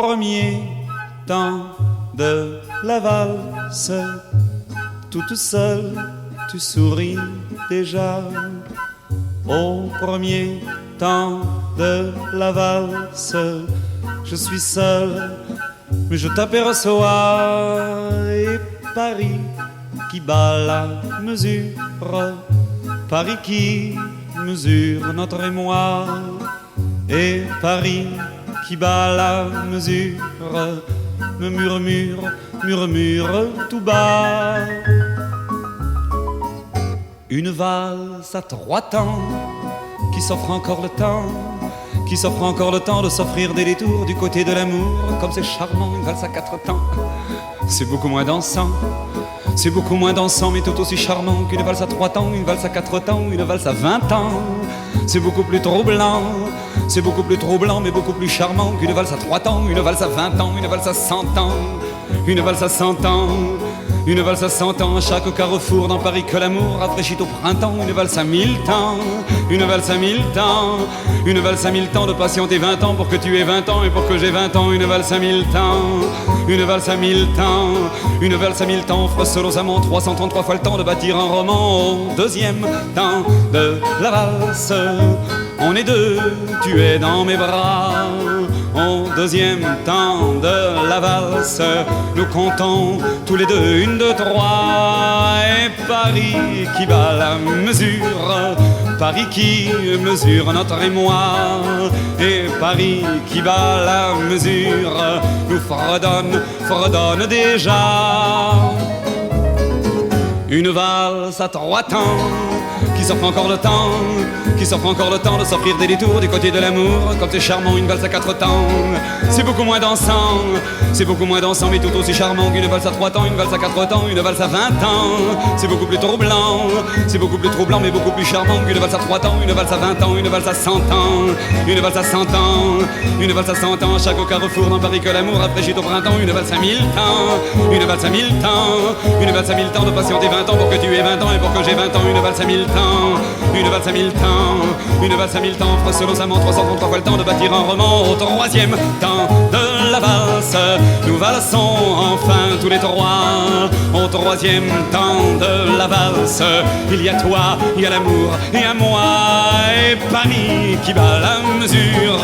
premier temps de la valse, toute seule, tu souris déjà. Au premier temps de la valse, je suis seul, mais je t'aperçois. Et Paris qui bat la mesure, Paris qui mesure notre émoi. Et Paris qui bat la mesure me murmure tout bas. Une valse à 3 temps qui s'offre encore le temps, qui s'offre encore le temps de s'offrir des détours du côté de l'amour. Comme c'est charmant, une valse à 4 temps, c'est beaucoup moins dansant. C'est beaucoup moins dansant mais tout aussi charmant qu'une valse à 3 temps, une valse à 4 temps, une valse à 20 ans. C'est beaucoup plus troublant, c'est beaucoup plus troublant mais beaucoup plus charmant qu'une valse à 3 temps, une valse à 20 ans, une valse à 100 ans, une valse à 100 ans. Une valse à 100 ans, à chaque carrefour dans Paris que l'amour rafraîchit au printemps. Une valse à 1000 temps, une valse à 1000 temps, une valse à 1000 temps de patienter 20 ans pour que tu aies 20 ans et pour que j'ai 20 ans. Une valse à 1000 temps, une valse à 1000 temps, une valse à 1000 temps offre seul aux amants 333 fois le temps de bâtir un roman. Au deuxième temps de la valse, on est deux, tu es dans mes bras. Au deuxième temps de la valse, nous comptons tous les deux 1, 2, 3. Et Paris qui bat la mesure, Paris qui mesure notre émoi. Et Paris qui bat la mesure nous fredonne déjà. Une valse à 3 temps qui s'offre encore le temps, qui s'offre encore le temps de s'offrir des détours du côté de l'amour. Comme c'est charmant, une valse à 4 temps, c'est beaucoup moins dansant, c'est beaucoup moins dansant mais tout aussi charmant qu'une valse à 3 temps, une valse à 4 temps, une valse à 20 ans. C'est beaucoup plus troublant, c'est beaucoup plus troublant mais beaucoup plus charmant qu'une valse à 3 temps, une valse à 20 ans, une valse à 100 ans, une valse à 100 ans, une valse à 100 ans. À chaque carrefour dans Paris que l'amour rafraîchit au printemps. Une valse à 1000 temps, une valse à 1000 temps, une valse à 1000 temps de patienter 20 ans pour que tu aies 20 ans et pour que j'ai 20 ans. Une valse à 1000 temps, une valse à 1000 temps, une valse à 1000 temps offre seul aux amants 333 fois le temps de bâtir un roman. Au troisième temps de la valse, nous valsons enfin tous les trois. Au troisième temps de la valse, il y a toi, il y a l'amour et à moi. Et Paris qui bat la mesure,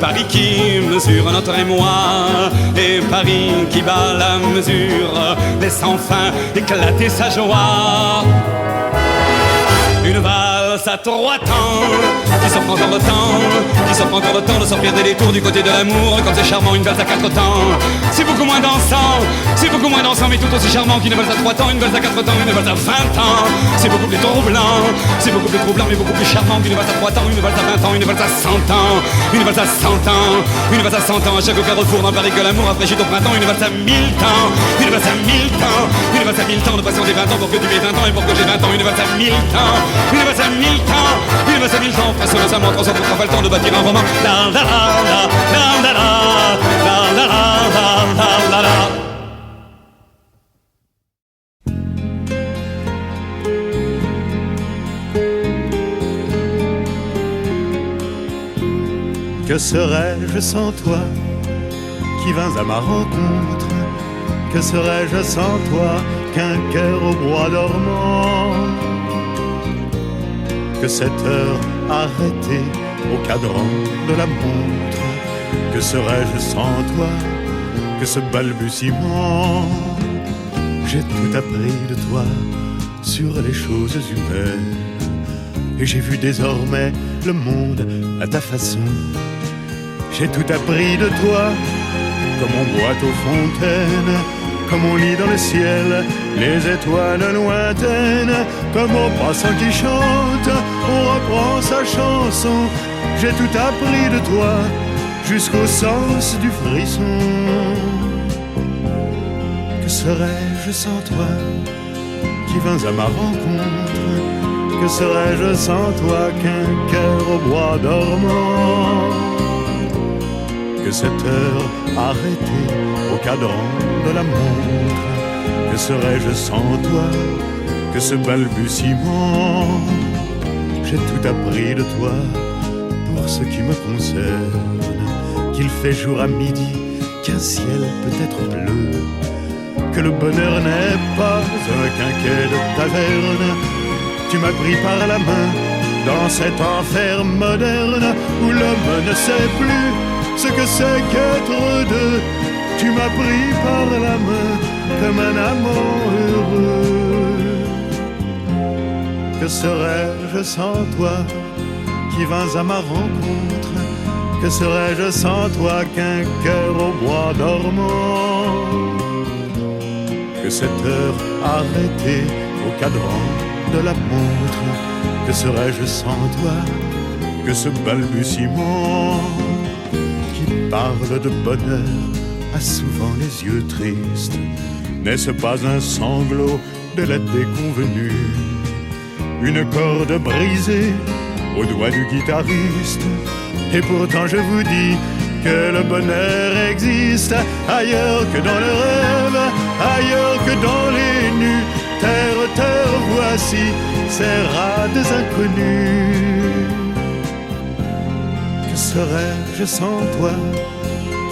Paris qui mesure notre émoi. Et Paris qui bat la mesure laisse enfin éclater sa joie. Une valse à 3 temps qui s'offre encore le temps, qui s'offre encore le temps de s'offrir des détours du côté de l'amour. Comme c'est charmant, une valse à 4 temps, c'est beaucoup moins dansant, c'est beaucoup moins dansant mais tout aussi charmant qu'une valse à 3 temps, une valse à 4 temps, une valse à 20 ans. C'est beaucoup plus troublant, c'est beaucoup plus troublant mais beaucoup plus charmant qu'une valse à 3 temps, une valse à 20 ans, une valse à 100 ans, une valse à 100 ans, une valse à 100 ans. À chaque carrefour dans Paris que l'amour rafraîchit au printemps. Une valse à 1000 temps, une valse à 1000 temps, une valse à 1000 temps de patienter 20 ans pour que tu aies 20 ans et pour que j'ai 20 ans. Une valse à 1000 temps, une valse à 1000 temps, une valse à 1000 temps, face aux amants 333 fois le temps de bâtir un roman. La la la la la la la la la la la. Que serais-je sans toi qui vins à ma rencontre? Que serais-je sans toi qu'un cœur au bois dormant? Que cette heure arrêtée au cadran de la montre? Que serais-je sans toi que ce balbutiement? J'ai tout appris de toi sur les choses humaines, et j'ai vu désormais le monde à ta façon. J'ai tout appris de toi, comme on boit aux fontaines, comme on lit dans le ciel les étoiles lointaines, comme au passant qui chante, on reprend sa chanson. J'ai tout appris de toi, jusqu'au sens du frisson. Que serais-je sans toi, qui vins à ma rencontre? Que serais-je sans toi qu'un cœur au bois dormant? Que cette heure arrêtée au cadran de la montre? Que serais-je sans toi que ce balbutiement? J'ai tout appris de toi pour ce qui me concerne, qu'il fait jour à midi, qu'un ciel peut être bleu, que le bonheur n'est pas un quinquet de taverne. Tu m'as pris par la main dans cet enfer moderne où l'homme ne sait plus ce que c'est qu'être deux. Tu m'as pris par la main comme un amant heureux. Que serais-je sans toi qui vins à ma rencontre? Que serais-je sans toi qu'un cœur au bois dormant? Que cette heure arrêtée au cadran de la montre, que serais-je sans toi que ce balbutiement qui parle de bonheur a souvent les yeux tristes? N'est-ce pas un sanglot de la déconvenue, une corde brisée au doigt du guitariste? Et pourtant je vous dis que le bonheur existe ailleurs que dans le rêve, ailleurs que dans les nus. Terre, terre, voici ces rades inconnus. Que serais-je sans toi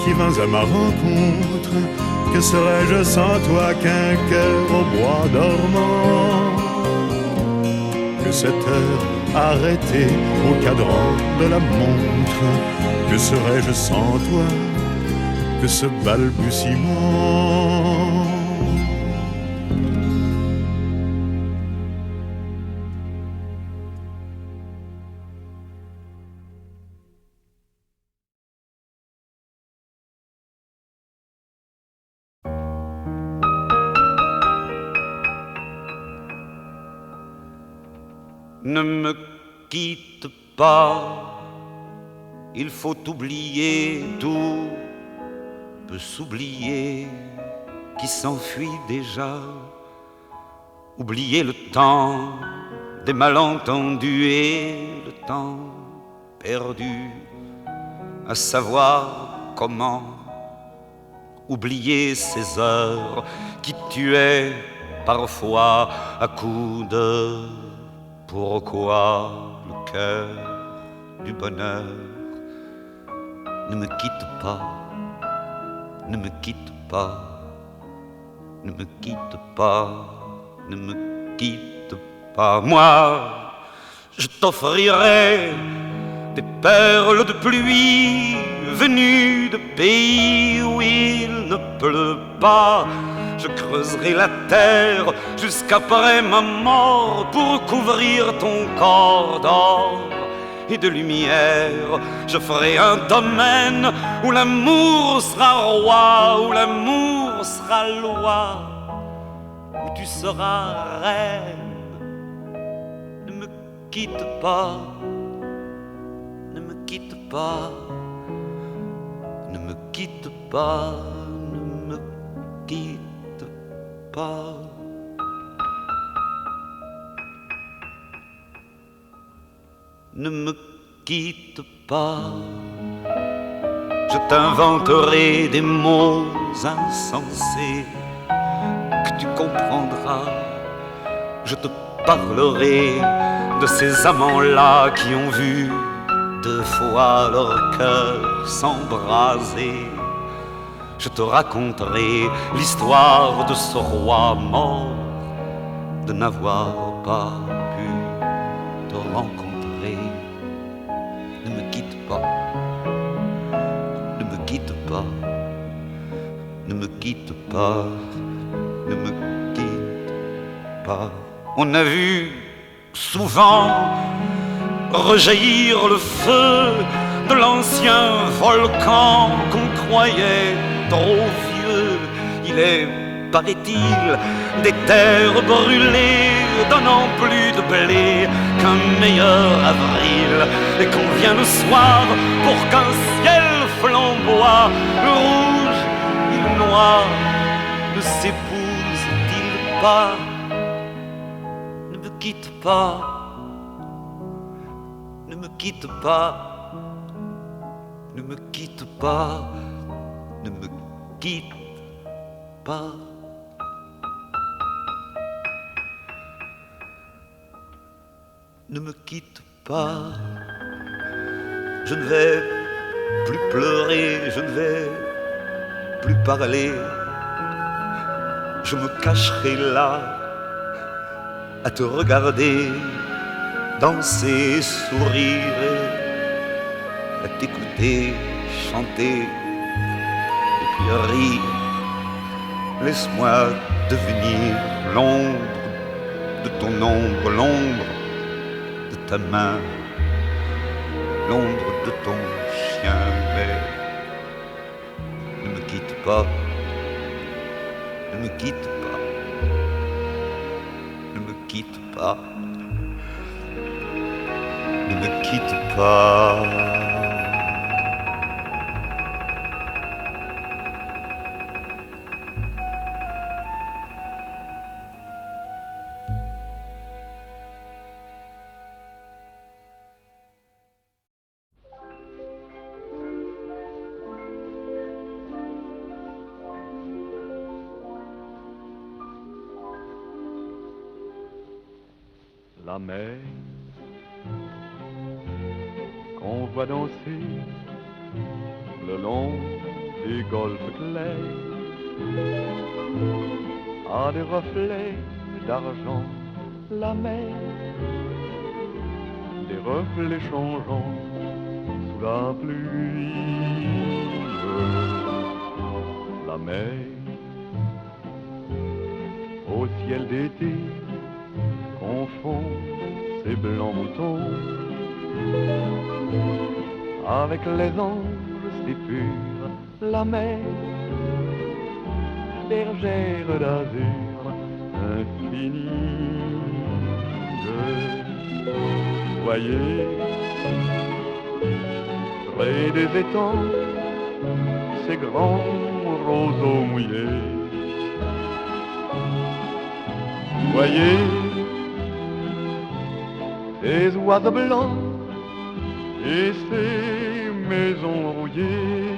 qui vins à ma rencontre? Que serais-je sans toi qu'un cœur au bois dormant? Que cette heure arrêtée au cadran de la montre, que serais-je sans toi que ce balbutiement? Ne me quitte pas, il faut oublier, tout peut s'oublier qui s'enfuit déjà. Oublier le temps des malentendus et le temps perdu à savoir comment. Oublier ces heures qui tuaient parfois à coups de pourquoi le cœur du bonheur. Ne me quitte pas, ne me quitte pas, ne me quitte pas, ne me quitte pas. Moi, je t'offrirai des perles de pluie venues de pays où il ne pleut pas. Je creuserai la terre jusqu'après ma mort pour couvrir ton corps d'or et de lumière. Je ferai un domaine où l'amour sera roi, où l'amour sera loi, où tu seras reine. Ne me quitte pas, ne me quitte pas, ne me quitte pas, ne me quitte pas. Ne me quitte pas, je t'inventerai des mots insensés que tu comprendras. Je te parlerai de ces amants-là qui ont vu 2 fois leur cœur s'embraser. Je te raconterai l'histoire de ce roi mort, de n'avoir pas pu te rencontrer. Ne me quitte pas, ne me quitte pas, ne me quitte pas, ne me quitte pas. On a vu souvent rejaillir le feu de l'ancien volcan qu'on croyait trop vieux. Il est, paraît-il, des terres brûlées donnant plus de blé qu'un meilleur avril, et qu'on vient le soir pour qu'un ciel flamboie. Le rouge et le noir ne s'épousent-ils pas? Ne me quitte pas, ne me quitte pas, ne me quitte pas, ne me quitte pas. Ne me quitte pas, je ne vais plus pleurer, je ne vais plus parler, je me cacherai là à te regarder, danser, sourire, à t'écouter, chanter et puis rire. Laisse-moi devenir l'ombre de ton ombre, l'ombre de ta main, l'ombre de ton chien, mais ne me quitte pas, ne me quitte pas, ne me quitte pas, ne me quitte pas. La mer qu'on voit danser le long des golfes clairs a des reflets d'argent. La mer, des reflets changeants sous la pluie. La mer au ciel d'été confond ses blancs moutons avec les anges si purs. La mer, bergère d'azur infinie. Voyez, près des étangs, ces grands roseaux mouillés. Voyez, ces oiseaux blancs et ces maisons rouillées.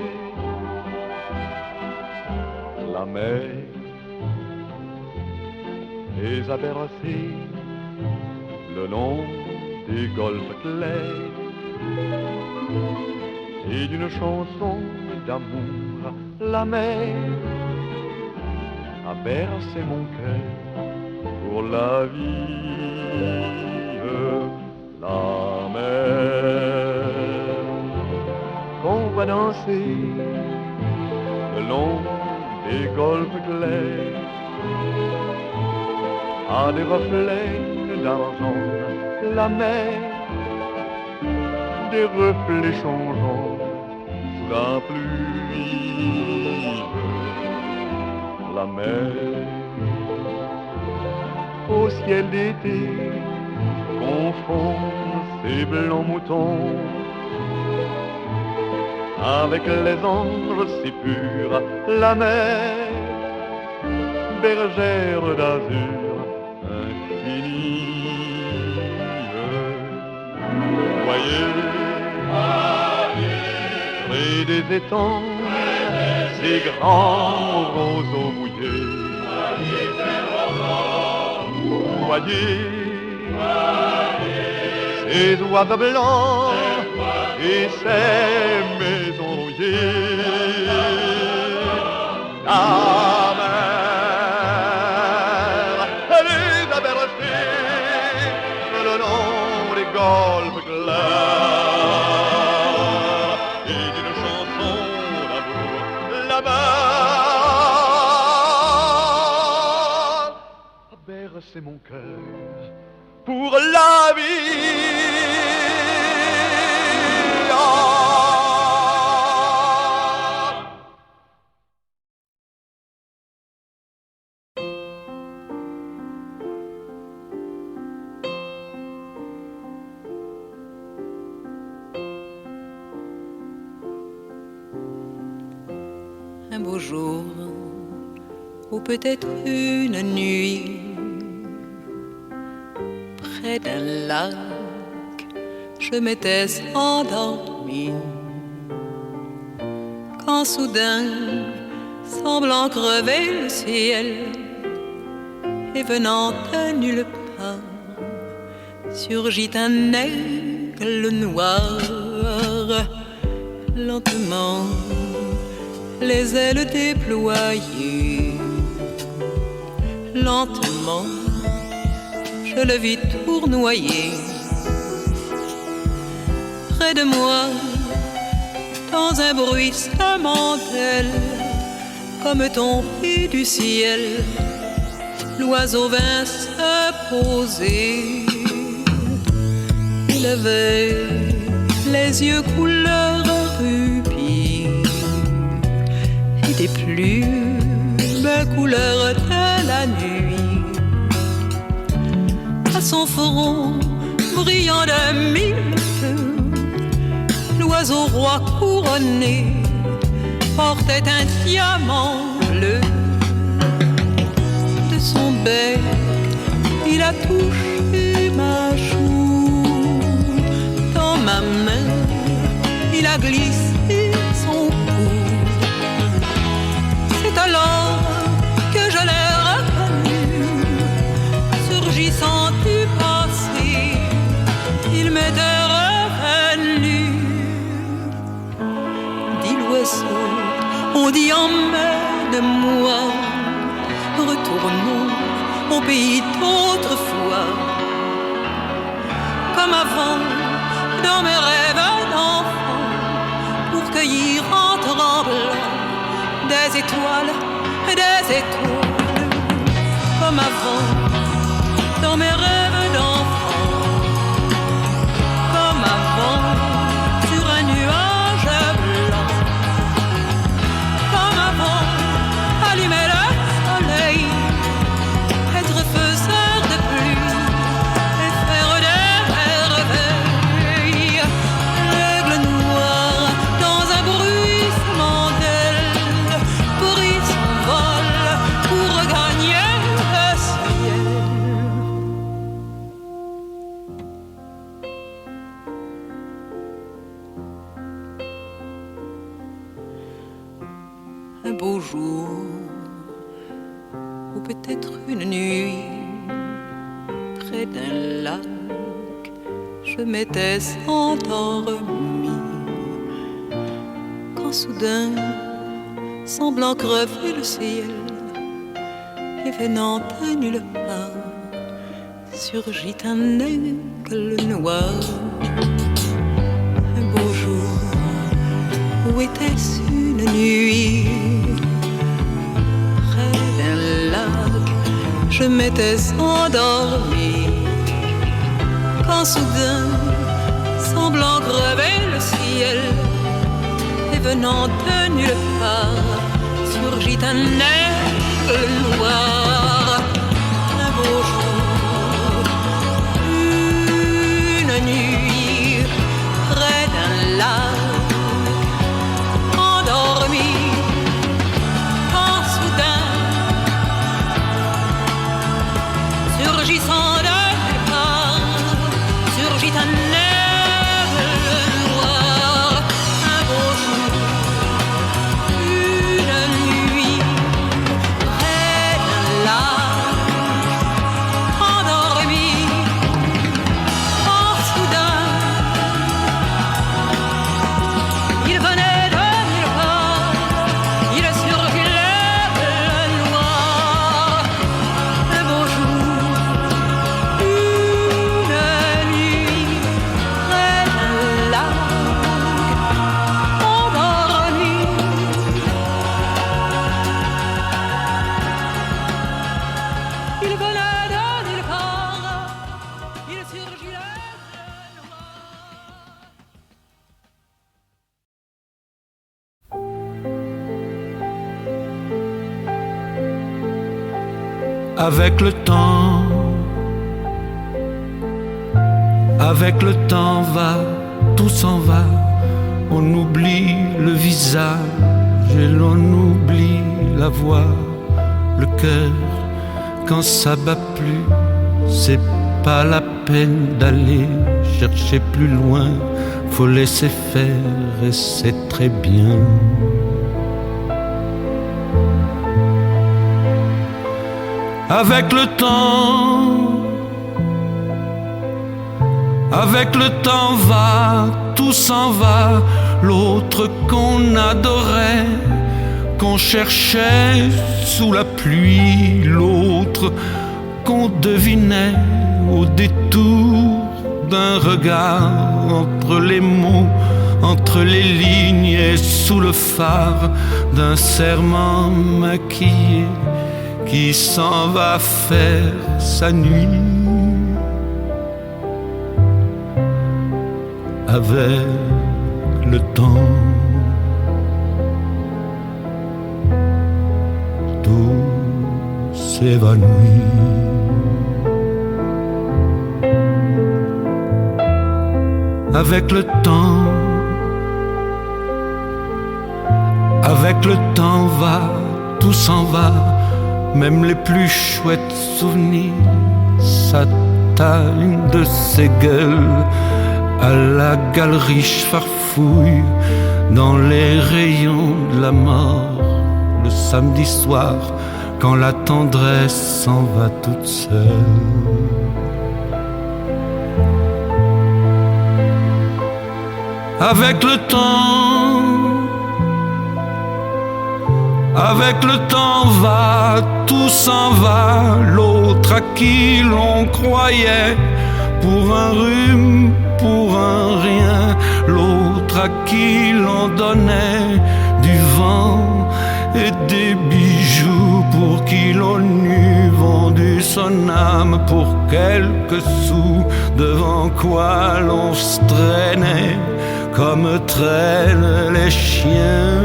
La mer les a bercés le long des golfes clairs et d'une chanson d'amour. La mer a bercé mon cœur pour la vie. La mer qu'on voit danser le long des golfes clairs a des reflets d'argent. La mer, des reflets changeants sous la pluie. La mer au ciel d'été confond ces blancs moutons avec les anges si purs. La mer, bergère d'azur infinie. Voyez, près des étangs, ces grands roseaux mouillés. Voyez, ces oiseaux blancs et ces maisons rouillées. La mer, elle les a bercés le long des golfes clairs et d'une chanson d'amour. La mer a bercé mon cœur pour la vie. Un beau jour, ou peut-être une nuit, près d'un lac, je m'étais endormie. Quand soudain, semblant crever le ciel, et venant de nulle part, surgit un aigle noir, lentement les ailes déployées. Lentement, je le vis tournoyer. Près de moi, dans un bruissement d'aile, comme tombé du ciel, l'oiseau vint se poser. Il avait les yeux couleur rubis et des plus belles couleurs de la nuit. À son front brillant de mille feux, l'oiseau roi couronné portait un diamant bleu. De son bec, il a touché ma joue. Dans ma main, il a glissé son cou. C'est alors que je l'ai reconnu, surgissant du passé, il m'était revenu. Dit l'oiseau, on dit emmène-moi, retournons au pays d'autrefois. Comme avant, dans mes rêves d'enfant, pour cueillir en tremblant des étoiles, comme avant, dans mes rêves d'enfant, comme avant, sur un nuage blanc, comme avant, allumer le soleil, être faiseur de pluie et faire des merveilles. L'aigle noir dans un bruissement d'ailes prit son vol pour regagner le ciel. Un beau jour, ou peut-être une nuit, près d'un lac, je m'étais endormi. Quand soudain, semblant crever le ciel, et venant à nulle part, surgit un aigle noir. Un beau jour, où était-ce une nuit? Près d'un lac, je m'étais endormi. Quand soudain, semblant crever le ciel, et venant de nulle part, surgit un aigle noir. Un beau jour, une nuit, près d'un lac, endormi. Quand soudain, surgissant de nulle part, surgit un aigle noir. Un beau jour, une nuit, près d'un lac, endormi. Quand soudain, il venait de nulle part, il surgit l'aigle noir. Un beau jour, une nuit, près d'un lac, endormi. Il venait de nulle part, il surgit l'aigle noir. Avec le temps va, tout s'en va. On oublie le visage et l'on oublie la voix, le cœur. Quand ça bat plus, c'est pas la peine d'aller chercher plus loin. Faut laisser faire et c'est très bien. Avec le temps va, tout s'en va. L'autre qu'on adorait qu'on cherchait sous la pluie, l'autre qu'on devinait au détour d'un regard, entre les mots, entre les lignes et sous le phare d'un serment maquillé qui s'en va faire sa nuit avec le temps. Tout s'évanouit. Avec le temps, avec le temps va, tout s'en va, même les plus chouettes souvenirs s'atteignent de ses gueules à la galerie farfouille dans les rayons de la mort le samedi soir quand la tendresse s'en va toute seule. Avec le temps va, tout s'en va, l'autre à qui l'on croyait pour un rhume, pour un rien, l'autre à qui l'on donnait du vent et des bijoux, pour qui l'on eût vendu son âme pour quelques sous, devant quoi l'on se traînait comme traînent les chiens.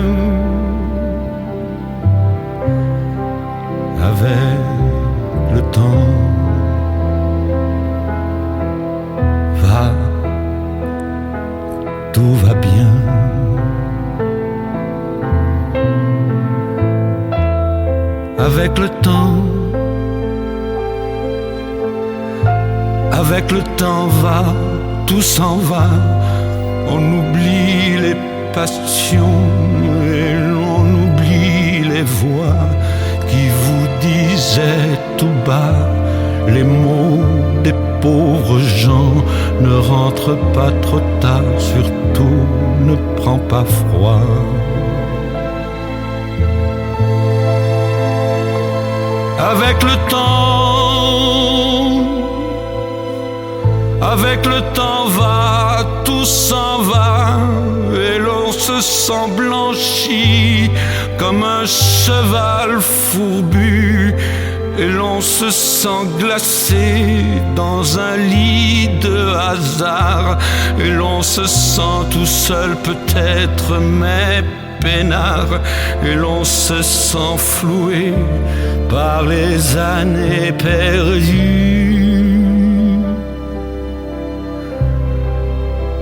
Avec le temps va, tout va bien. Avec le temps va, tout s'en va. On oublie les passions et l'on oublie les voix qui vous disaient tout bas les mots des pauvres gens. Ne rentre pas trop tard, surtout ne prends pas froid. Avec le temps va, tout s'en va, et l'on se sent blanchi comme un cheval fourbu, et l'on se sent glacé dans un lit de hasard, et l'on se sent tout seul peut-être, mais peinard, et l'on se sent floué par les années perdues.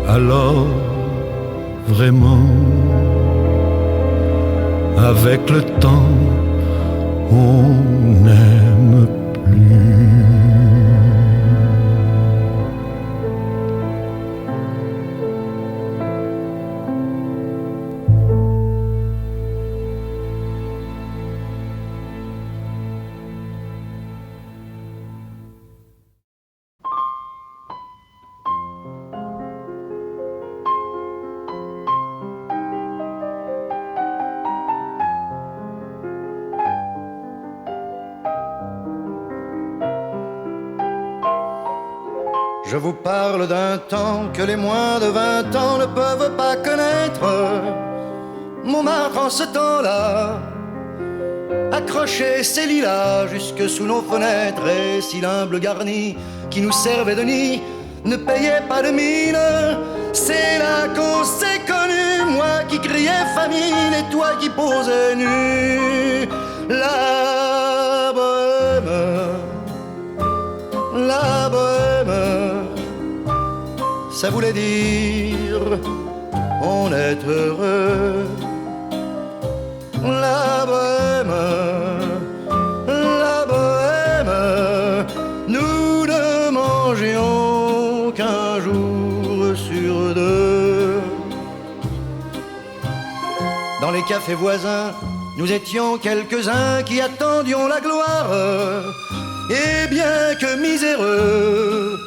Alors, vraiment, avec le temps, on n'aime plus. Je vous parle d'un temps que les moins de 20 ans ne peuvent pas connaître. Montmartre en ce temps-là accrochait ses lilas jusque sous nos fenêtres, et si l'humble garni qui nous servait de nid ne payait pas de mine, c'est là qu'on s'est connus, moi qui criais famine et toi qui posais nu. La bohème, ça voulait dire on est heureux. La bohème, nous ne mangions qu'un jour sur deux. Dans les cafés voisins, nous étions quelques-uns qui attendions la gloire, et bien que miséreux,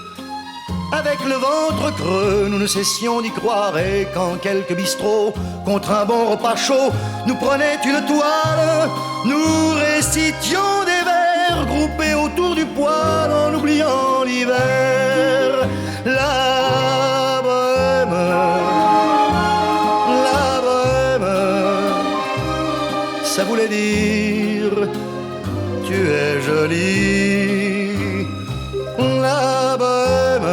Avec le ventre creux, nous ne cessions d'y croire. Et quand quelques bistrots, contre un bon repas chaud, nous prenaient une toile, nous récitions des vers groupés autour du poêle en oubliant l'hiver. La bohème, ça voulait dire tu es jolie. La bohème,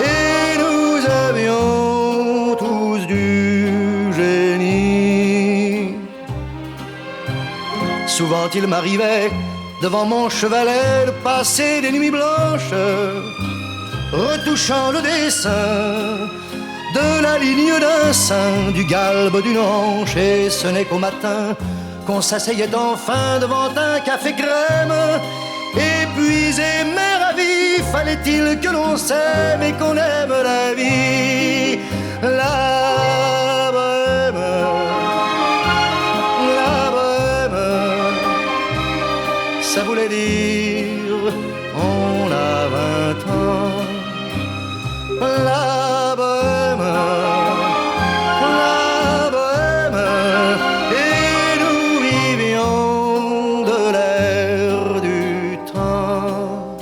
et nous avions tous du génie. Souvent il m'arrivait devant mon chevalet de passer des nuits blanches, retouchant le dessin de la ligne d'un sein, du galbe d'une hanche. Et ce n'est qu'au matin qu'on s'asseyait enfin devant un café crème. Épuisé mais ravi, fallait-il que l'on s'aime et qu'on aime la vie. La bohème, ça voulait dire on a 20 ans. La bohème, et nous vivions de l'air du temps.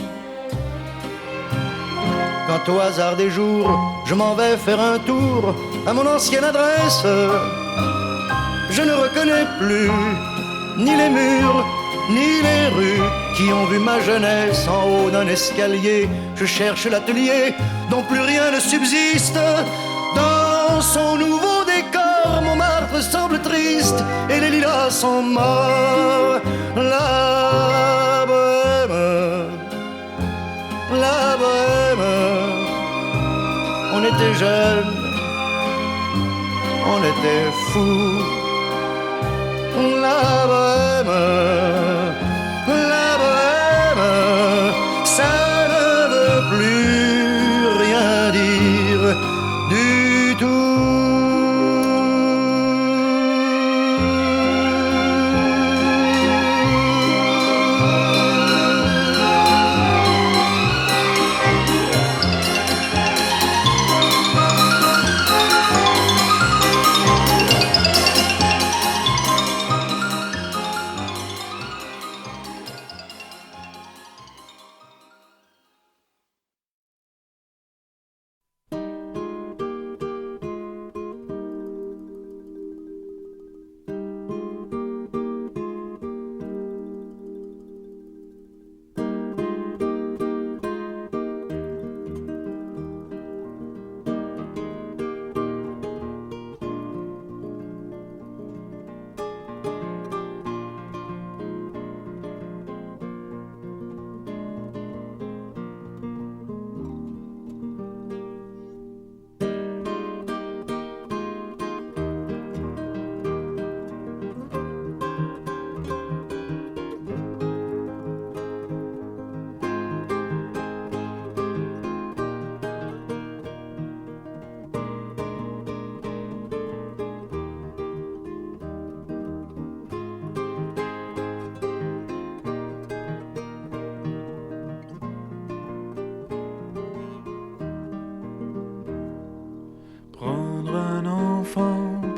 Quand au hasard des jours, je m'en vais faire un tour à mon ancienne adresse, je ne reconnais plus ni les murs, ni les rues qui ont vu ma jeunesse en haut d'un escalier. Je cherche l'atelier dont plus rien ne subsiste. Dans son nouveau décor, Montmartre semble triste et les lilas sont morts. La bohème, on était jeunes, on était fous. La bohème, ça ne veut plus rien dire du tout.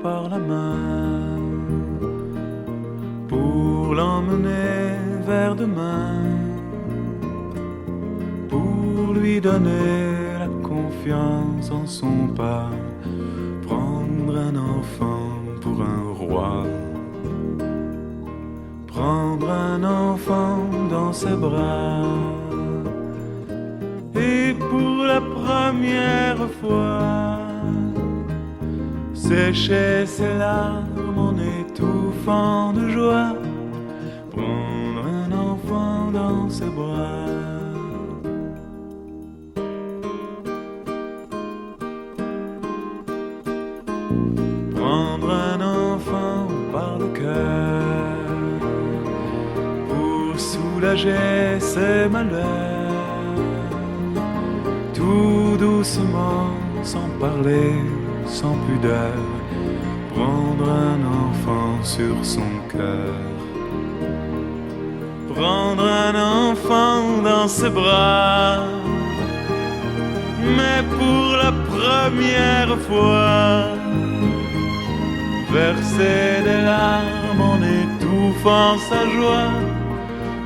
Par la main pour l'emmener vers demain, pour lui donner la confiance en son pas, prendre un enfant pour un roi, prendre un enfant dans ses bras, et pour la première fois sécher ses larmes en étouffant de joie, prendre un enfant dans ses bras. Prendre un enfant par le cœur pour soulager ses malheurs, tout doucement, sans parler, sans pudeur, prendre un enfant sur son cœur. prendre un enfant dans ses bras. Mais pour la première fois, verser des larmes en étouffant sa joie,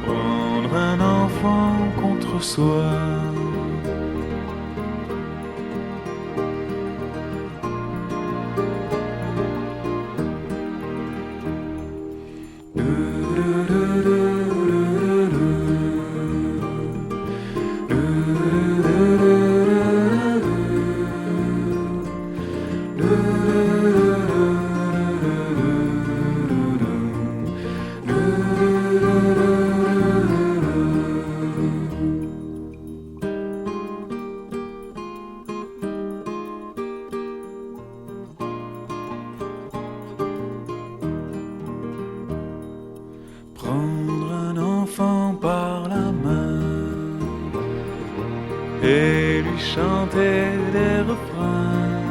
prendre un enfant contre soi. Prendre un enfant par la main et lui chanter des refrains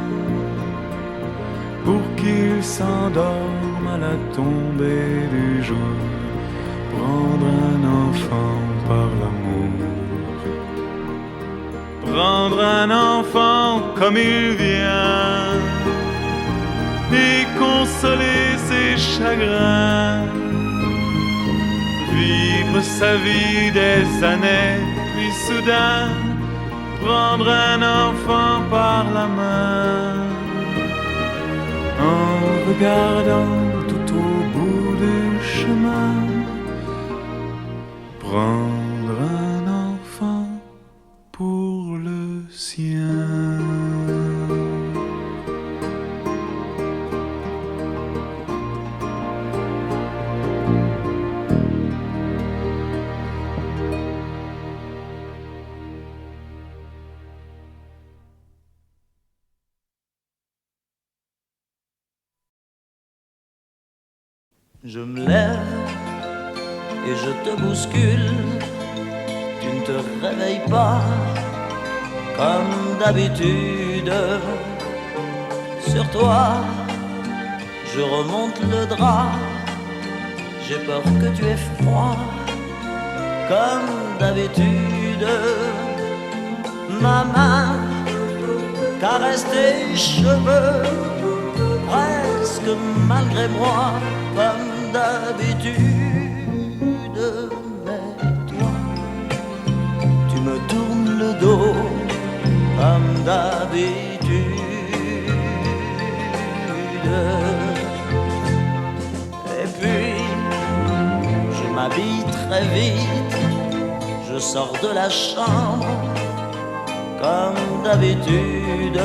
pour qu'il s'endorme à la tombée du jour. Prendre un enfant par l'amour. Prendre un enfant comme il vient et consoler ses chagrins. Vivre sa vie des années, puis soudain prendre un enfant par la main, en regardant tout au bout du chemin, prendre un enfant pour le sien. Je me lève et je te bouscule, tu ne te réveilles pas comme d'habitude. Sur toi, je remonte le drap, j'ai peur que tu aies froid comme d'habitude. Ma main caresse tes cheveux, presque malgré moi, comme d'habitude. Mais toi, tu me tournes le dos comme d'habitude. Et puis, je m'habille très vite, je sors de la chambre comme d'habitude.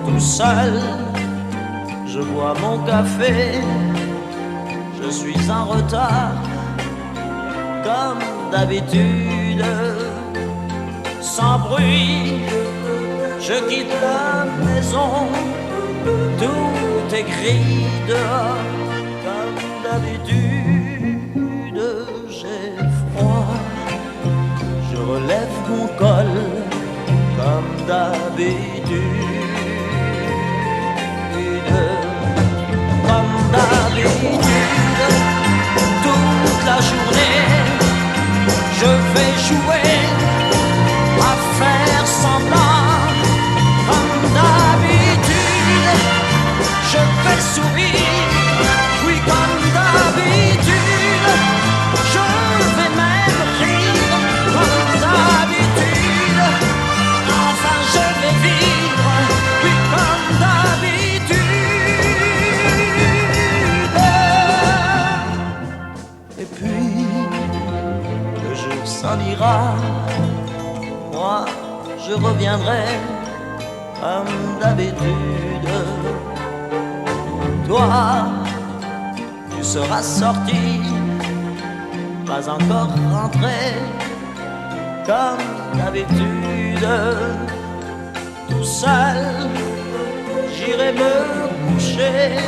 Tout seul, je bois mon café, je suis en retard, comme d'habitude. Sans bruit, je quitte la maison, tout est gris dehors, comme d'habitude. J'ai froid, je relève mon col, comme d'habitude. Comme d'habitude, toute la journée, je vais jouer à faire semblant. Comme d'habitude, je vais sourire. Oui, comme d'habitude, je vais même rire. Comme d'habitude, enfin je vais vivre. Oui, comme d'habitude. S'en ira, moi je reviendrai comme d'habitude. Toi, tu seras sorti, pas encore rentré, comme d'habitude. Tout seul, j'irai me coucher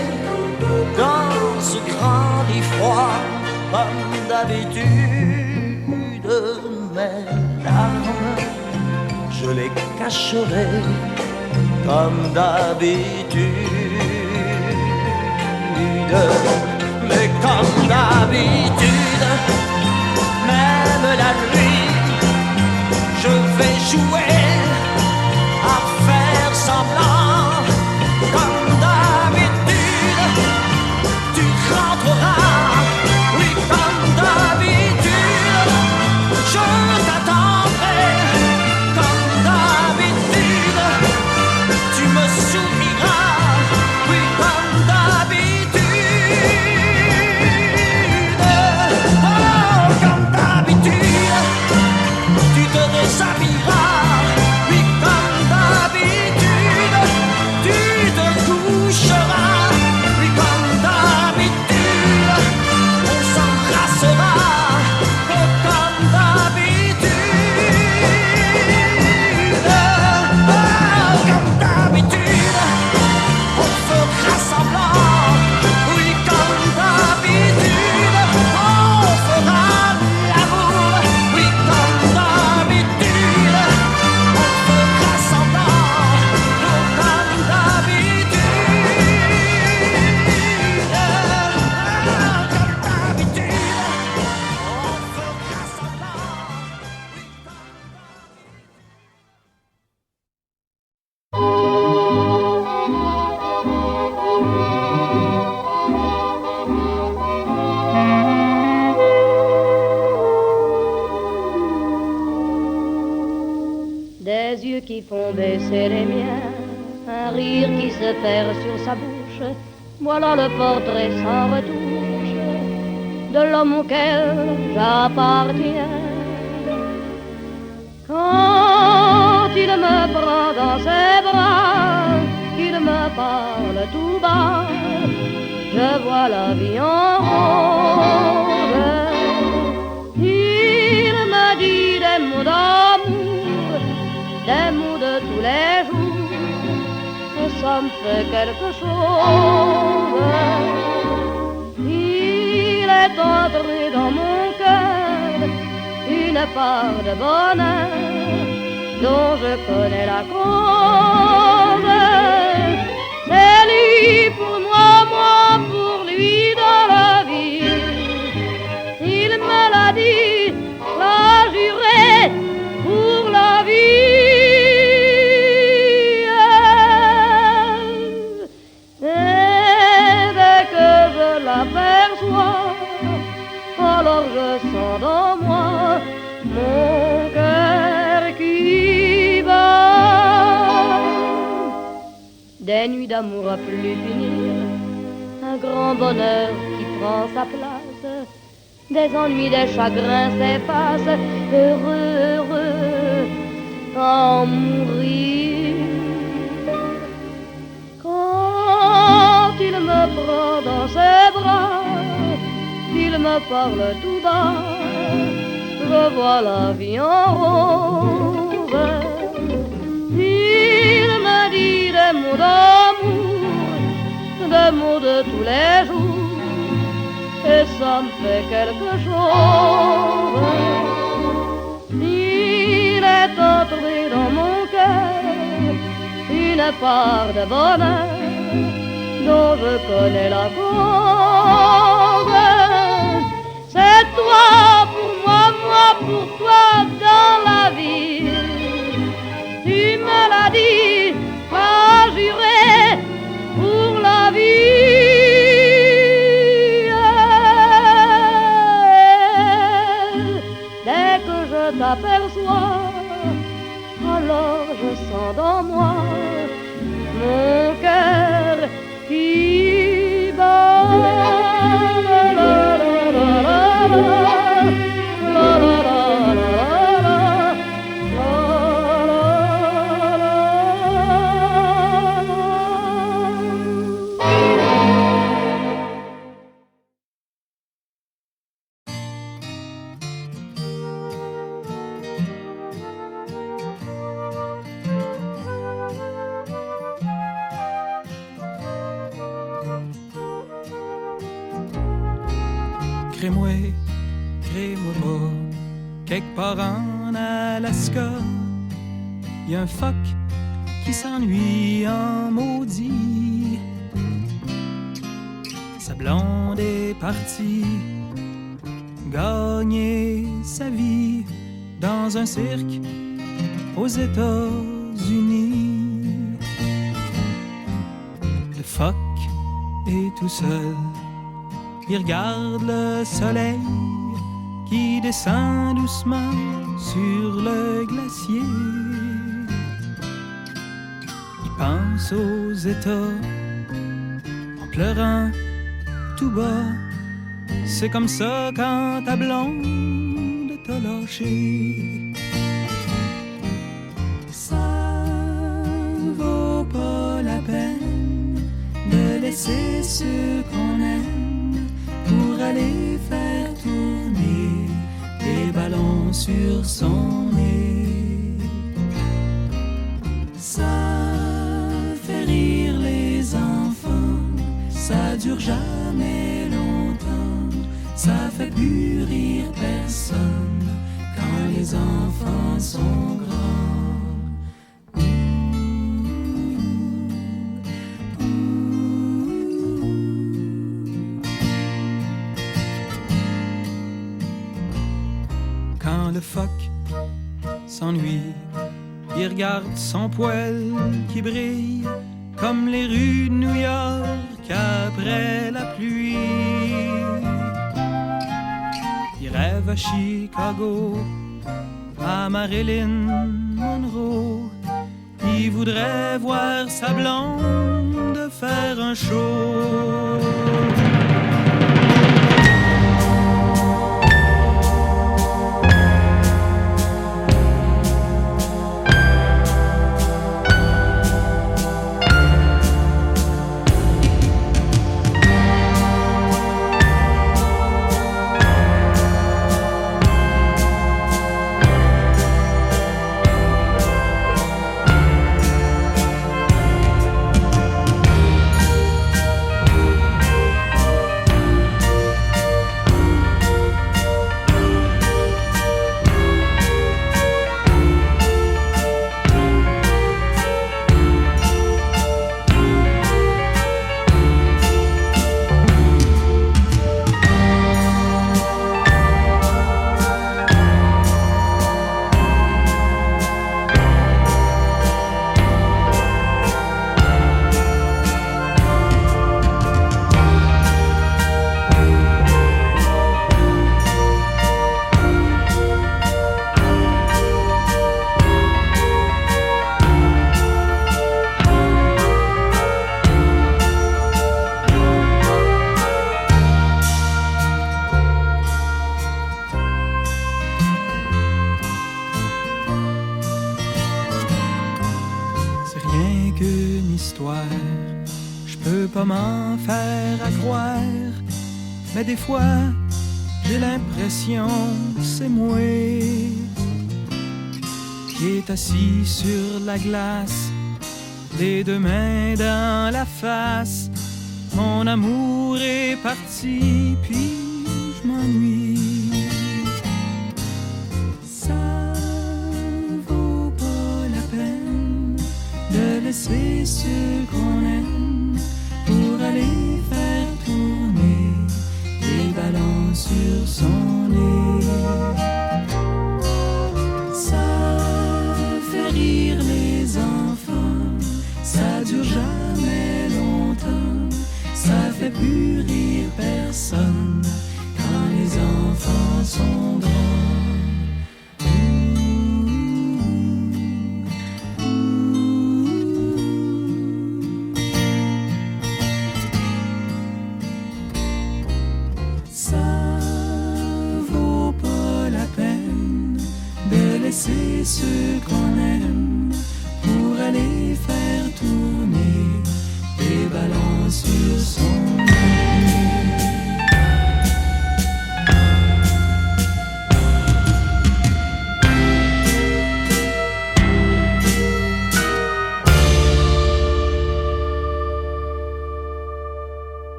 dans ce grand lit froid, comme d'habitude. Mes larmes, je les cacherai comme d'habitude. Mais comme d'habitude, jouer à faire semblant. Comme d'habitude, tu rentreras. Oui, comme d'habitude, je t'attendrai. Comme d'habitude, tu me souriras. Oui, comme d'habitude. Oh, comme d'habitude, tu te déshabilleras. Oui, comme d'habitude, tu te coucheras. Oui, comme d'habitude, on s'embrassera. Oh, comme d'habitude. Oh, comme d'habitude, on fera semblant. Oui, comme d'habitude, on fera l'amour. Oui, comme d'habitude, on fera semblant. Oh, comme d'habitude. Comme d'habitude, on fera semblant. Des yeux qui font baisser les miens, un rire qui se perd sur sa bouche, voilà le portrait sans retouche de l'homme auquel j'appartiens. Quand il me prend dans ses bras, qu'il me parle tout bas, je vois la vie en rose. Il me dit des mots d'amour, des mots de tous les jours, et ça me fait quelque chose. Il est entré dans mon cœur une part de bonheur dont je connais la cause. C'est lui pour moi, moi pour lui dans la vie. Il me l'a dit, l'a juré pour la vie. Et dès que je l'aperçois, alors je sens dans moi mon cœur qui bat. Des nuits d'amour à plus finir, un grand bonheur qui prend sa place, des ennuis, des chagrins s'effacent, heureux, heureux, en mourir. Quand il me prend dans ses bras, il me parle tout bas, je vois la vie en rose. Il me dit des mots d'amour, des mots de tous les jours, et ça me fait quelque chose. Il est entré dans mon cœur une part de bonheur dont je connais la cause. C'est toi pour moi, moi pour toi dans la vie. Tu me l'as dit, m'as juré pour la vie. Dès que je t'aperçois, alors je sens dans moi mon cœur qui bat. Crée-moi pas, quelque part en Alaska, y a un phoque qui s'ennuie en maudit. Sa blonde est partie gagner sa vie dans un cirque aux États-Unis. Le phoque est tout seul, il regarde le soleil qui descend doucement sur le glacier. Il pense aux États en pleurant tout bas. C'est comme ça quand ta blonde t'a lâché. Ça vaut pas la peine de laisser ceux qu'on aime pour aller faire tourner des ballons sur son nez. Ça fait rire les enfants, ça dure jamais longtemps, ça fait plus rire personne quand les enfants sont grands. Quand le phoque s'ennuie, il regarde son poil qui brille comme les rues de New York après la pluie. Il rêve à Chicago, à Marilyn Monroe. Il voudrait voir sa blonde faire un show. M'en faire à croire, mais des fois j'ai l'impression que c'est moi qui est assis sur la glace, les deux mains dans la face. Mon amour est parti, puis je m'ennuie. Ça vaut pas la peine de laisser ceux qu'on aime pour aller faire tourner des ballons sur son nez. Ça fait rire les enfants, ça dure jamais longtemps, ça fait plus rire personne quand les enfants sont grands. C'est ceux qu'on aime pour aller faire tourner des ballons sur son nez.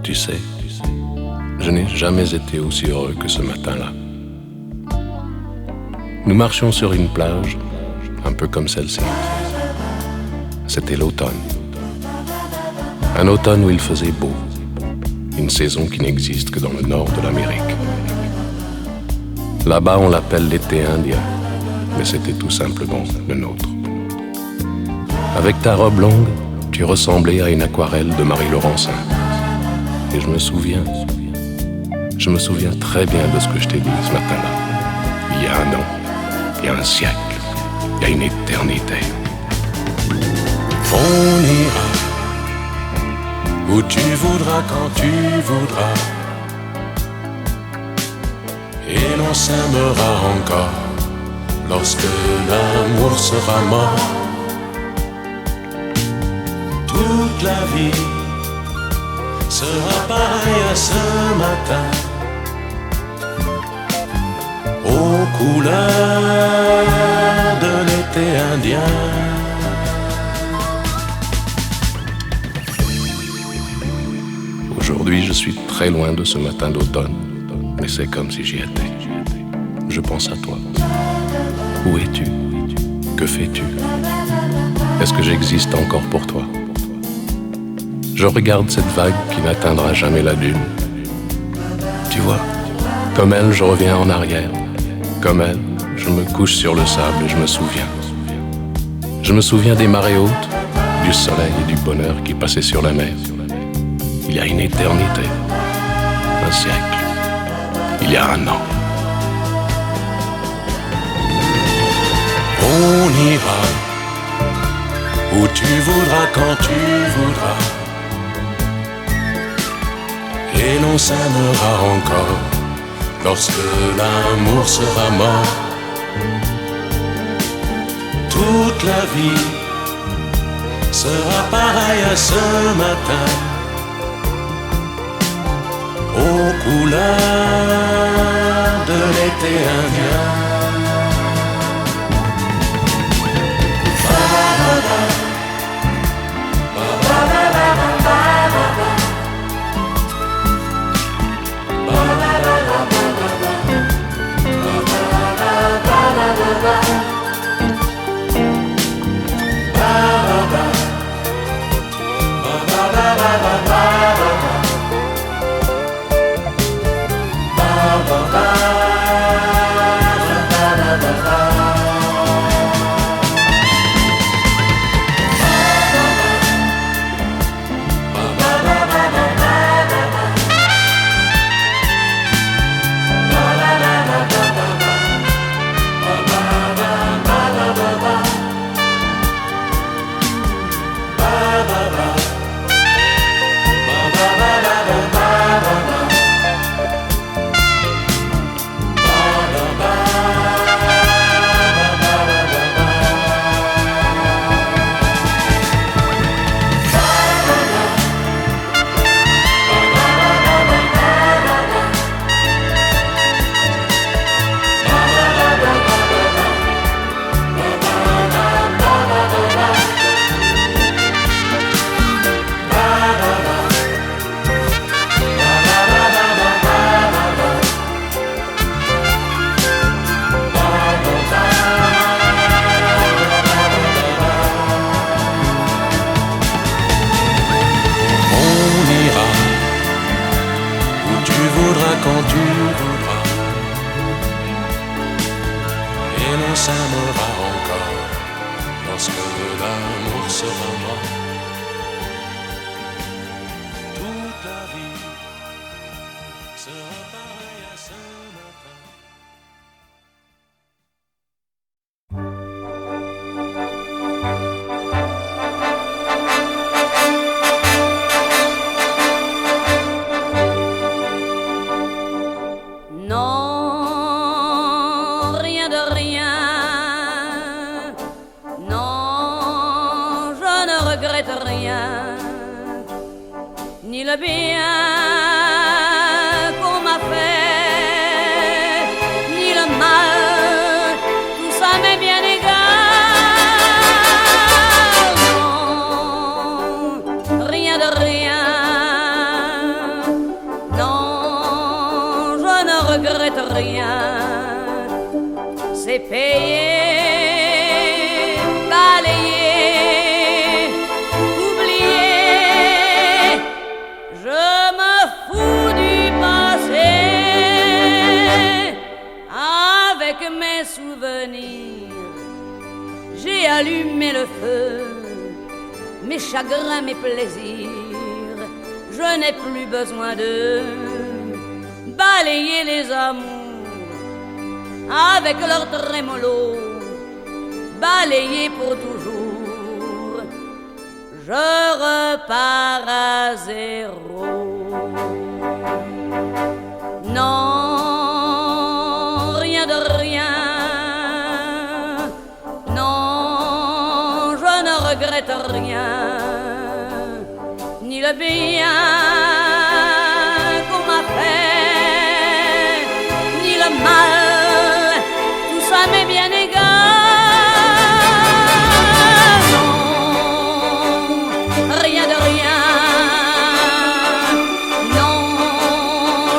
Tu sais, je n'ai jamais été aussi heureux que ce matin-là. Nous marchions sur une plage, un peu comme celle-ci. C'était l'automne. Un automne où il faisait beau. Une saison qui n'existe que dans le nord de l'Amérique. Là-bas, on l'appelle l'été indien, mais c'était tout simplement le nôtre. Avec ta robe longue, tu ressemblais à une aquarelle de Marie Laurencin. Et je me souviens très bien de ce que je t'ai dit ce matin-là. Il y a un an, il y a un siècle, il y a une éternité. On ira où tu voudras, quand tu voudras, et l'on s'aimera encore lorsque l'amour sera mort. Toute la vie sera pareille à ce matin, aux couleurs de l'été indien. Aujourd'hui, je suis très loin de ce matin d'automne, mais c'est comme si j'y étais. Je pense à toi. Où es-tu? Que fais-tu? Est-ce que j'existe encore pour toi? Je regarde cette vague qui n'atteindra jamais la dune. Tu vois, comme elle, je reviens en arrière. Comme elle, je me couche sur le sable et je me souviens. Je me souviens des marées hautes, du soleil et du bonheur qui passaient sur la mer. Il y a une éternité, un siècle, il y a un an. On ira où tu voudras, quand tu voudras, et l'on s'aimera encore lorsque l'amour sera mort. Toute la vie sera pareille à ce matin, aux couleurs de l'été indien. Quand tu voudras, et l'on s'aimera encore lorsque l'amour sera mort. Toute la vie sera pareille à ce matin. Ni le bien qu'on m'a fait, ni le mal, tout ça m'est bien égal. Non, rien de rien. Non, je ne regrette rien. c'est payer, balayer, oublier. Je me fous du passé avec mes souvenirs. J'ai allumé le feu, mes chagrins, mes plaisirs. Je n'ai plus besoin de balayer les amours avec leur trémolo, balayer pour toujours. Je repars à zéro. Non, rien de rien. Non, je ne regrette rien, ni le bien qu'on m'a fait, ni le mal, tout ça m'est bien égal. Non, rien de rien. Non,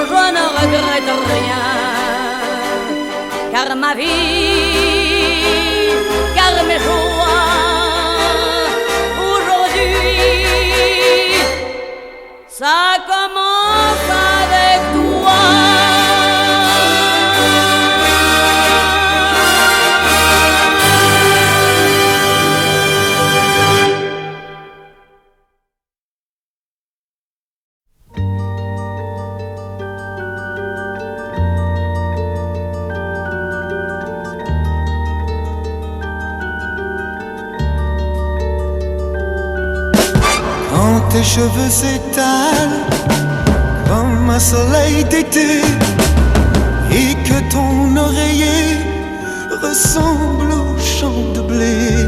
je ne regrette rien, car ma vie, car mes joies, aujourd'hui, ça commence avec toi. Quand tes cheveux s'étalent comme un soleil d'été et que ton oreiller ressemble au champ de blé,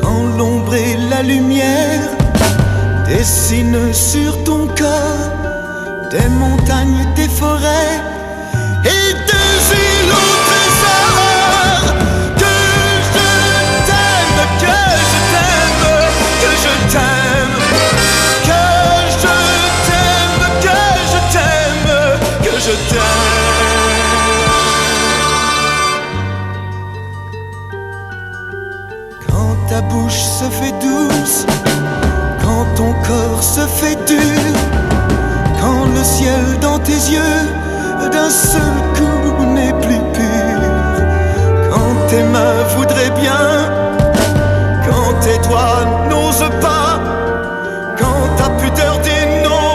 quand l'ombre et la lumière dessinent sur ton corps des montagnes, des forêts et des îles au trésor. Que je t'aime, que je t'aime, que je t'aime, que je t'aime, que je t'aime, que je t'aime. Quand ta bouche se fait douce, quand ton corps se fait dur, quand le ciel dans tes yeux d'un seul coup n'est plus pur, quand tes mains voudraient bien, quand tes doigts n'osent pas, quand ta pudeur dit non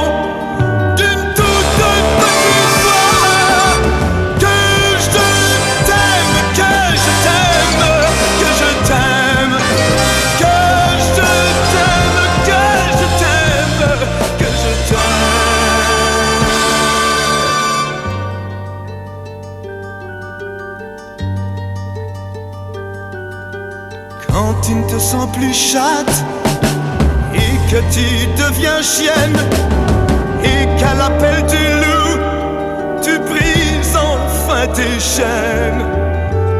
d'une toute petite voix. Que je t'aime, que je t'aime, que je t'aime, que je t'aime, que je t'aime, que je t'aime. Quand tu ne te sens plus chatte et que tu deviens chienne et qu'à l'appel du loup tu brises enfin tes chaînes.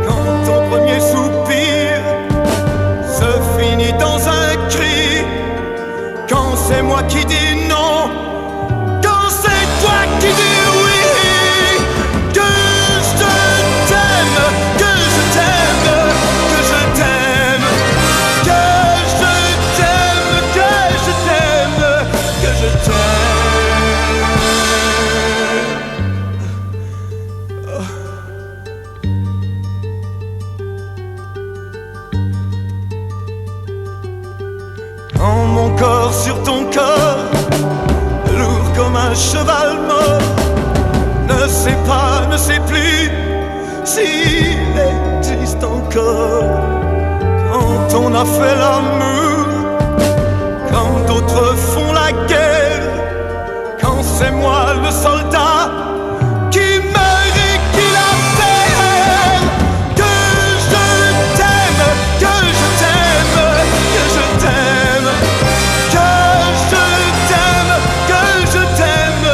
Quand ton premier soupir se finit dans un cri, quand c'est moi qui dis non, quand c'est toi qui dis oui. Que je t'aime, que je t'aime, que je t'aime, que je t'aime, que je t'aime, que je t'aime. Quand mon corps sur ton corps, lourd comme un cheval mort, ne sait pas, ne sait plus s'il existe encore. Quand on a fait l'amour, quand d'autres font la guerre, quand c'est moi le soldat qui meurt et qui la perd. Que je t'aime, que je t'aime, que je t'aime, que je t'aime, que je t'aime,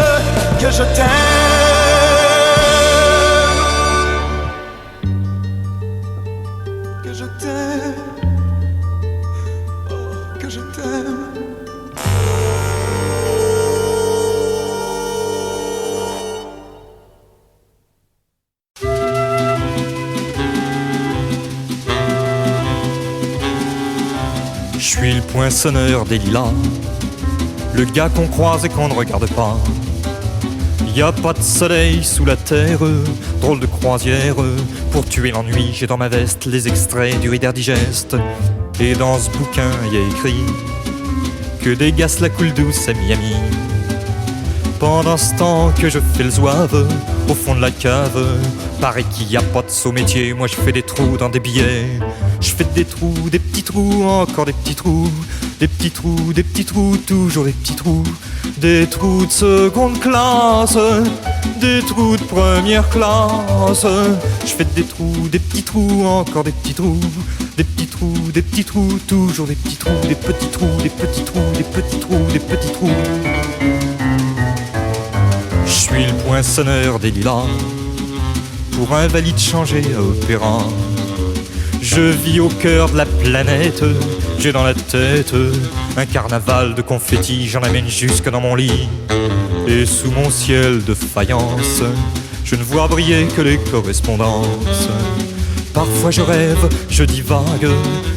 que je t'aime. Que je t'aime, oh, que je t'aime. suis le poinçonneur des lilas, le gars qu'on croise et qu'on ne regarde pas. Y a pas de soleil sous la terre, drôle de croisière. Pour tuer l'ennui, j'ai dans ma veste les extraits du Reader Digest. Et dans ce bouquin, y a écrit que des gars la coule douce à Miami. Pendant ce temps que je fais le zouave au fond de la cave, paraît qu'il y a pas de saut métier. Moi je fais des trous dans des billets. Je fais des trous, des petits trous, encore des petits trous. Des petits trous, des petits trous, toujours des petits trous. Des trous de seconde classe, des trous de première classe. Je fais des trous, des petits trous, encore des petits trous. Des petits trous, des petits trous, toujours des petits trous. Des petits trous, des petits trous, des petits trous, des petits trous. Je suis le poinçonneur des lilas, pour un valide changé à opéra. Je vis au cœur de la planète, j'ai dans la tête un carnaval de confettis, j'en amène jusque dans mon lit. Et sous mon ciel de faïence, je ne vois briller que les correspondances. Parfois je rêve, je divague,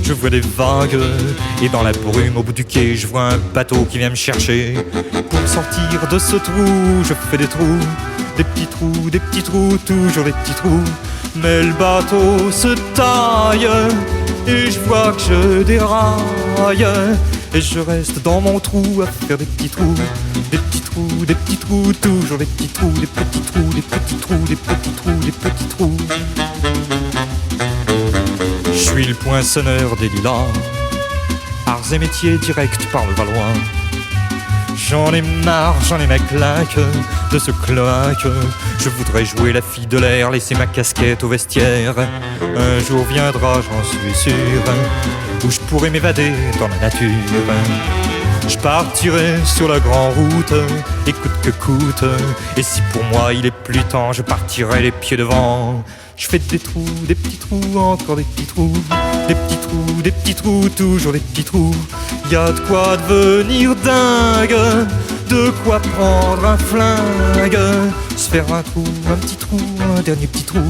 je vois des vagues. Et dans la brume au bout du quai, je vois un bateau qui vient me chercher. Pour me sortir de ce trou, je fais des trous. Des petits trous, toujours des petits trous. Mais le bateau se taille et je vois que je déraille. Et je reste dans mon trou à faire des petits trous. Des petits trous, des petits trous, toujours des petits trous. Des petits trous, des petits trous, des petits trous, des petits trous. Je suis le poinçonneur des lilas, arts et métiers directs par le Valois. J'en ai marre, j'en ai ma claque de ce cloaque. Je voudrais jouer la fille de l'air, laisser ma casquette au vestiaire. Un jour viendra, j'en suis sûr, où je pourrai m'évader dans la nature. Je partirai sur la grande route, et coûte que coûte. Et si pour moi il est plus temps, je partirai les pieds devant. Je fais des trous, des petits trous, encore des petits trous. Des petits trous, des petits trous, toujours des petits trous. Y a de quoi devenir dingue, de quoi prendre un flingue. Se faire un trou, un petit trou, un dernier petit trou.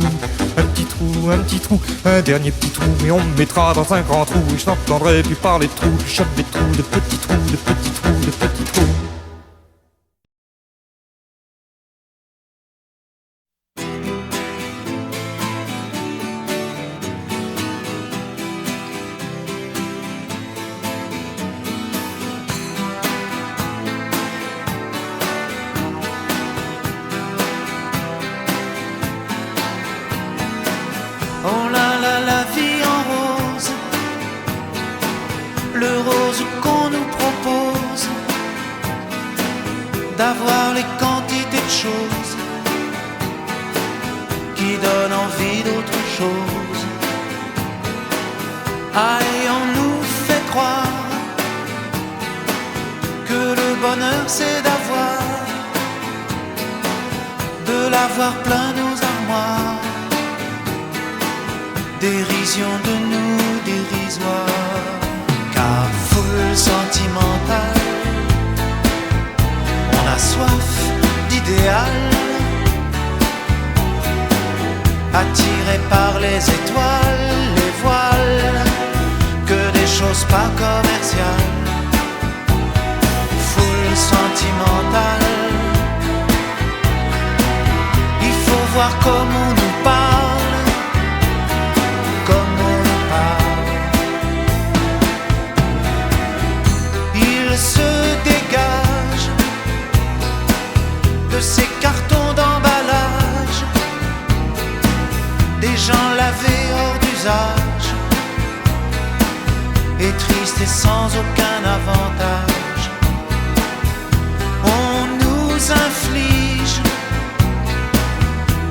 Un petit trou, un petit trou, un dernier petit trou. Et on me mettra dans un grand trou, et je n'entendrai plus parler de trous. Je chope des trous, de petits trous, de petits trous, de petits trous. D'avoir les quantités de choses qui donnent envie d'autre chose. Ah, et on nous fait croire que le bonheur c'est de l'avoir plein nos armoires. Dérision de nous dérisoire, car foule sentimentale. On a soif d'idéal, attiré par les étoiles, les voiles, que des choses pas commerciales. Foule sentimentale, il faut voir comme on nous parle, comme on nous parle. Il se dégage de ces cartons d'emballage, des gens lavés hors d'usage, et tristes et sans aucun avantage. On nous inflige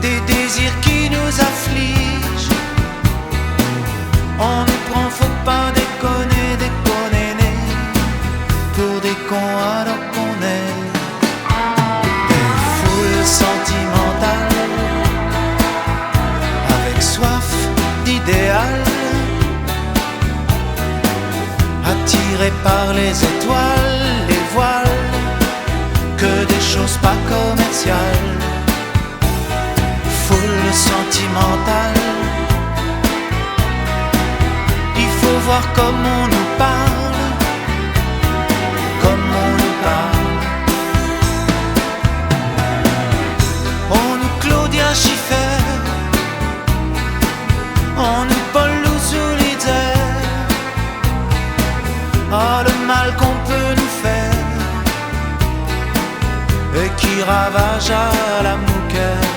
des désirs qui nous affligent. On nous prend, faut pas déconner, déconner, pour des cons alors qu'on est sentimental, avec soif d'idéal, attiré par les étoiles, les voiles, que des choses pas commerciales. Foule sentimentale, il faut voir comme on nous parle, ravage à la mouquette.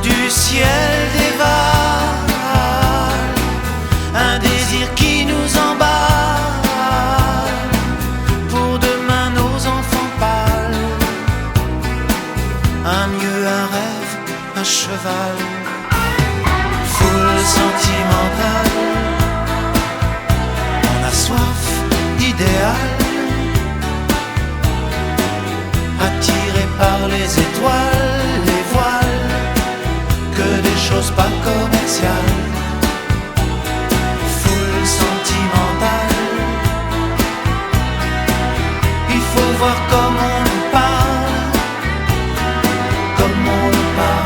Du ciel dévale un désir qui nous emballe. Pour demain nos enfants pâles, un mieux, un rêve, un cheval. Foule sentimentale, on a soif d'idéal. Attiré par les étoiles, les voiles, que des choses pas commerciales. Foule sentimentale, il faut voir comment on nous parle, comme on nous parle.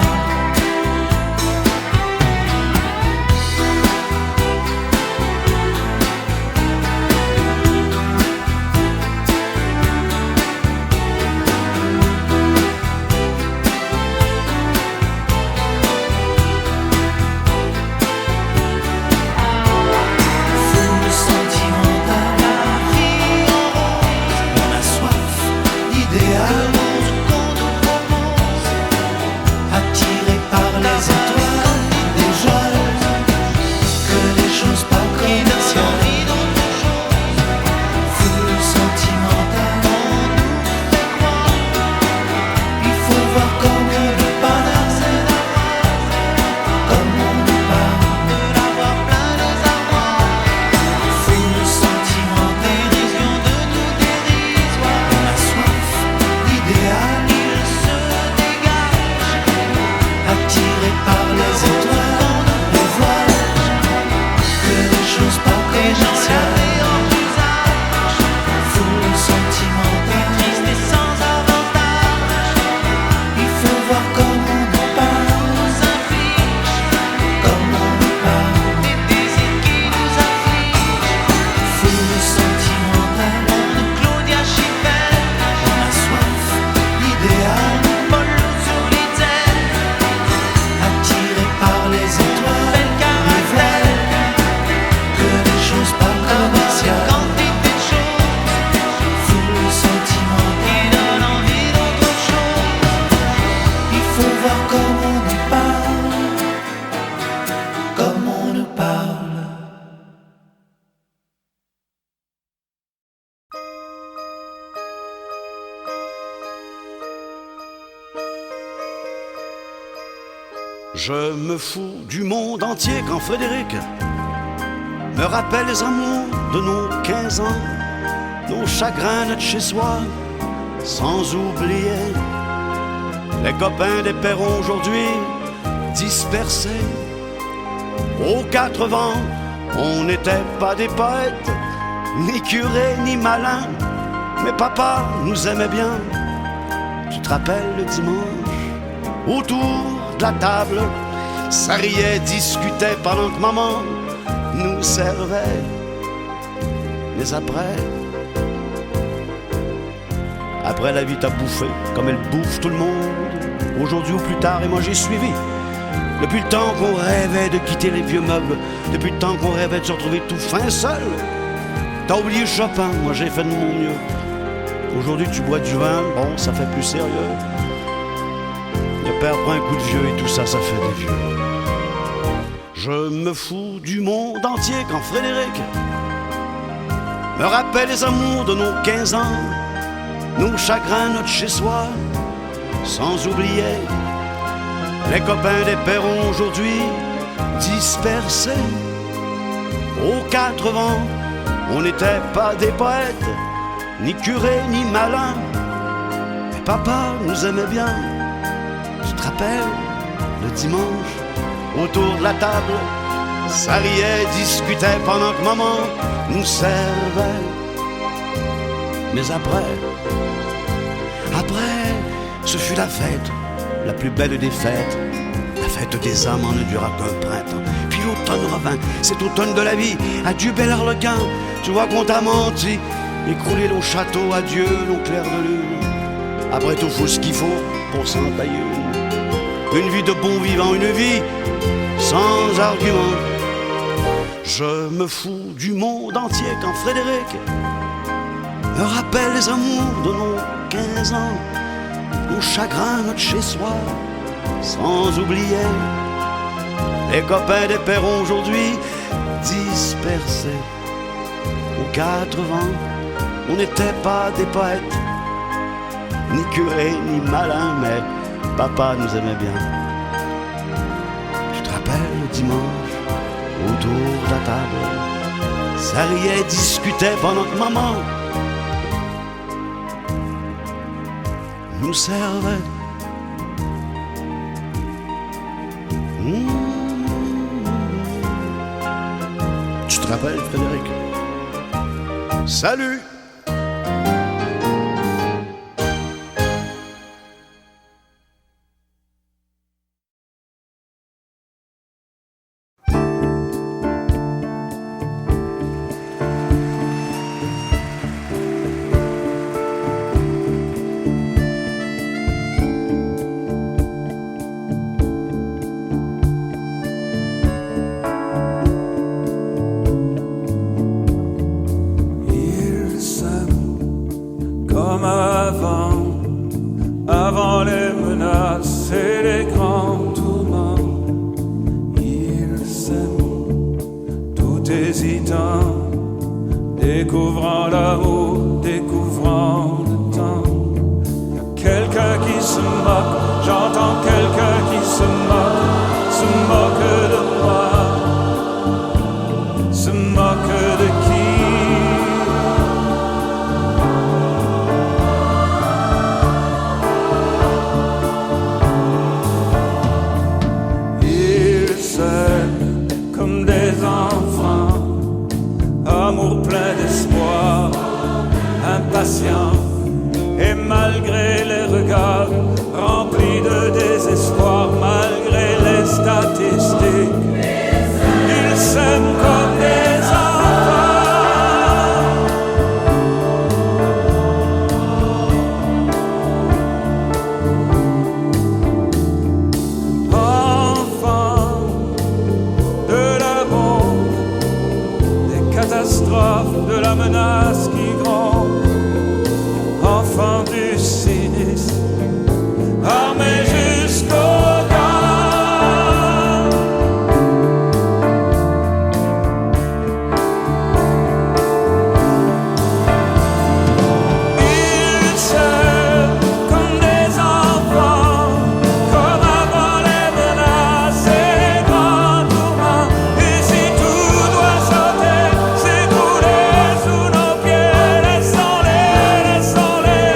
Je me fous du monde entier quand Frédéric me rappelle les amours de nos 15 ans, nos chagrins de chez soi, sans oublier les copains des perrons aujourd'hui dispersés. Aux 4 vents, on n'était pas des poètes, ni curés, ni malins, mais papa nous aimait bien. Tu te rappelles le dimanche, autour de la table, ça riait, discutait pendant que maman nous servait. Mais après la vie t'a bouffé comme elle bouffe tout le monde, aujourd'hui ou plus tard, et moi j'ai suivi. Depuis le temps qu'on rêvait de quitter les vieux meubles, depuis le temps qu'on rêvait de se retrouver tout fin seul. T'as oublié Chopin, moi j'ai fait de mon mieux. Aujourd'hui tu bois du vin, bon ça fait plus sérieux. Le père prend un coup de vieux et tout ça, ça fait des vieux. Je me fous du monde entier quand Frédéric me rappelle les amours de nos 15 ans, nos chagrins, notre chez-soi, sans oublier les copains des perrons aujourd'hui dispersés. Aux 4 vents, on n'était pas des poètes, ni curés, ni malins, mais papa nous aimait bien. Tu te rappelles, le dimanche, autour de la table, ça riait, discutait pendant que maman nous servait. Mais après, ce fut la fête, la plus belle des fêtes. La fête des âmes en ne dura qu'un printemps. Puis l'automne revint, cet automne de la vie. Adieu bel arlequin, tu vois qu'on t'a menti. Écrouler nos châteaux, adieu nos clairs de lune. Après tout, faut ce qu'il faut pour s'en tailler une vie de bon vivant, une vie sans argument. Je me fous du monde entier quand Frédéric me rappelle les amours de nos 15 ans, nos chagrins, notre chez-soi, sans oublier les copains des perrons aujourd'hui dispersés aux 4 vents. On n'était pas des poètes, ni curés, ni malins, mais papa nous aimait bien. Tu te rappelles le dimanche, autour de la table, ça riait, discutait pendant que maman nous servait. Tu te rappelles, Frédéric? Salut! Avant les menaces et les grands tourments, ils s'aiment tout hésitant, découvrant l'amour, découvrant le temps. Y a quelqu'un qui se moque, j'entends quelqu'un qui se moque de moi, se moque de qui? Amour plein d'espoir, impatient, et malgré les regards remplis de désespoir, malgré les statistiques, ils s'aiment comme des de la menace qui gronde, enfant du cynisme, armé jusqu'aux dents. Ils s'aiment comme des enfants, comme avant les menaces et les grands tourments. Et si tout doit sauter, sous nos pieds, laissons-les, laissons-les.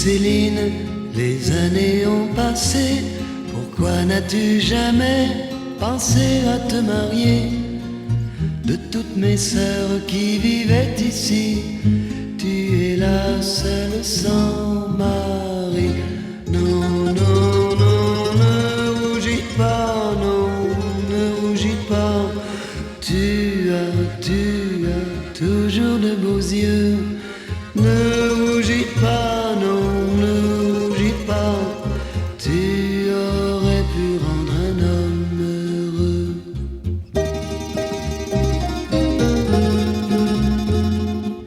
Céline, les années ont passé. Pourquoi n'as-tu jamais pensé à te marier? De toutes mes sœurs qui vivaient ici, tu es la seule sans mari. Non, non, non, ne rougis pas, non, ne rougis pas. Tu as toujours de beaux yeux. Ne rougis pas, non, ne rougis pas. Tu aurais pu rendre un homme heureux.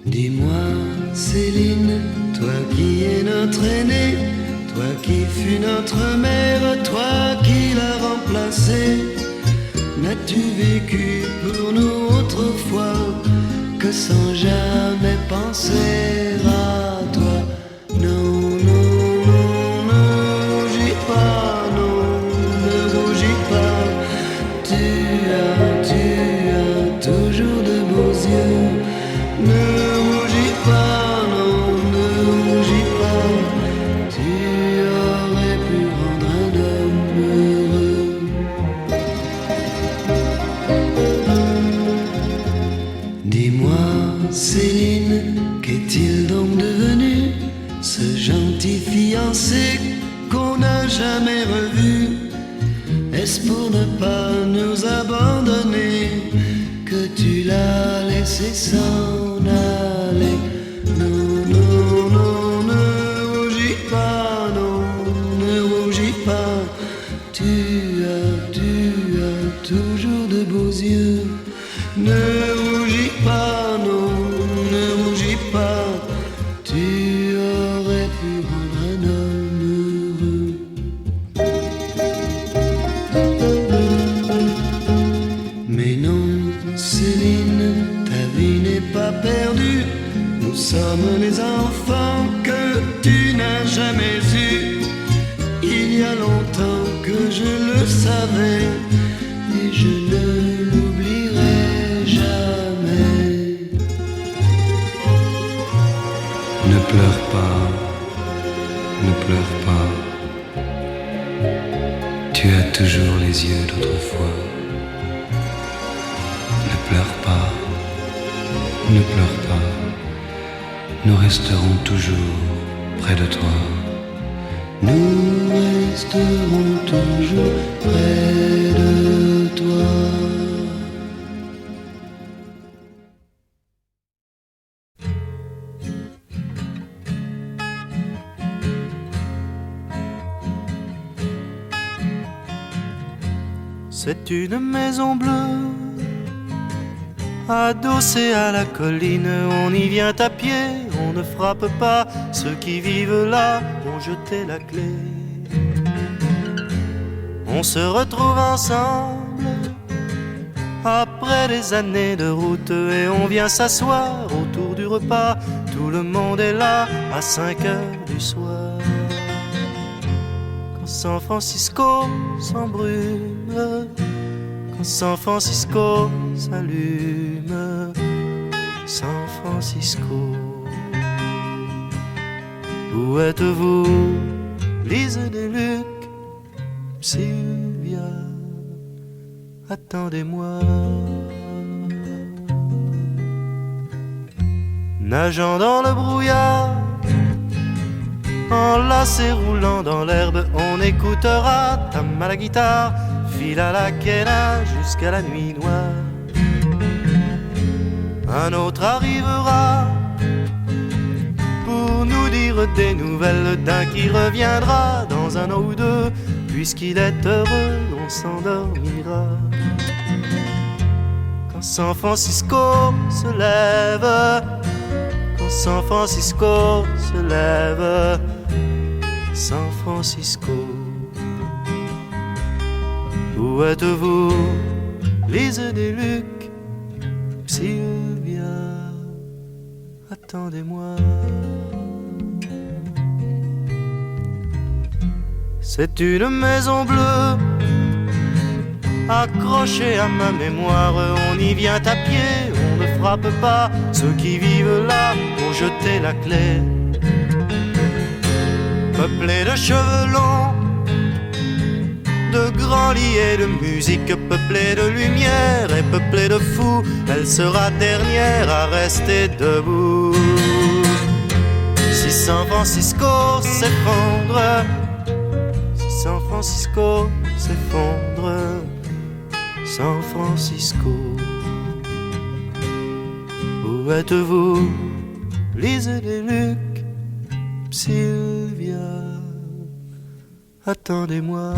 Dis-moi, Céline, toi qui es notre aînée, toi qui fus notre mère, toi qui l'as remplacée, n'as-tu vécu pour nous autrefois que sans jamais penser à toi? Non, non, non, ne rougis pas, non, ne rougis pas. Tu as toujours de beaux yeux. Ne rougis pas, non, ne rougis pas. Tu aurais pu rendre un homme heureux. Dis-moi, Céline, qu'est-il donc devenu, ce gentil fiancé qu'on n'a jamais revu? Est-ce pour ne pas nous abandonner que tu l'as laissé s'en aller? Non, non, non, ne rougis pas, non, ne rougis pas. Tu as toujours de beaux yeux. Ne rougis pas, non, ne rougis pas. Tu aurais pu rendre un homme heureux. Mais non, Céline, ta vie n'est pas perdue. Nous sommes les enfants que tu n'as jamais eus. Il y a longtemps que je le savais et je ne l'oublierai jamais. Ne pleure pas, ne pleure pas. Tu as toujours les yeux d'autrefois. Ne pleure pas, ne pleure pas. Nous resterons toujours près de toi. Nous resterons toujours près de toi. C'est une maison bleue, adossée à la colline. On y vient à pied, on ne frappe pas. Ceux qui vivent là ont jeté la clé. On se retrouve ensemble après des années de route et on vient s'asseoir autour du repas. Tout le monde est là à 5 heures du soir. Quand San Francisco s'embrume, quand San Francisco s'allume, San Francisco. Où êtes-vous, Lise Deluc, Sylvia, attendez-moi. Nageant dans le brouillard, enlacé roulant dans l'herbe, on écoutera Tam à la guitare, Phil à la quena jusqu'à la nuit noire. Un autre arrivera pour nous dire des nouvelles d'un qui reviendra dans un an ou deux. Puisqu'il est heureux, on s'endormira. Quand San Francisco se lève, quand San Francisco se lève, San Francisco. Où êtes-vous, Lise Deluc, Sylvia, attendez-moi. C'est une maison bleue, accrochée à ma mémoire. On y vient à pied, on ne frappe pas. Ceux qui vivent là ont jeté la clé. peuplée de cheveux longs, de grands lits et de musique, peuplée de lumière et peuplée de fous. Elle sera dernière à rester debout. Si San Francisco s'effondre, si San Francisco s'effondre, San Francisco, où êtes-vous? Lisez les Lucs, Sylvia, attendez-moi.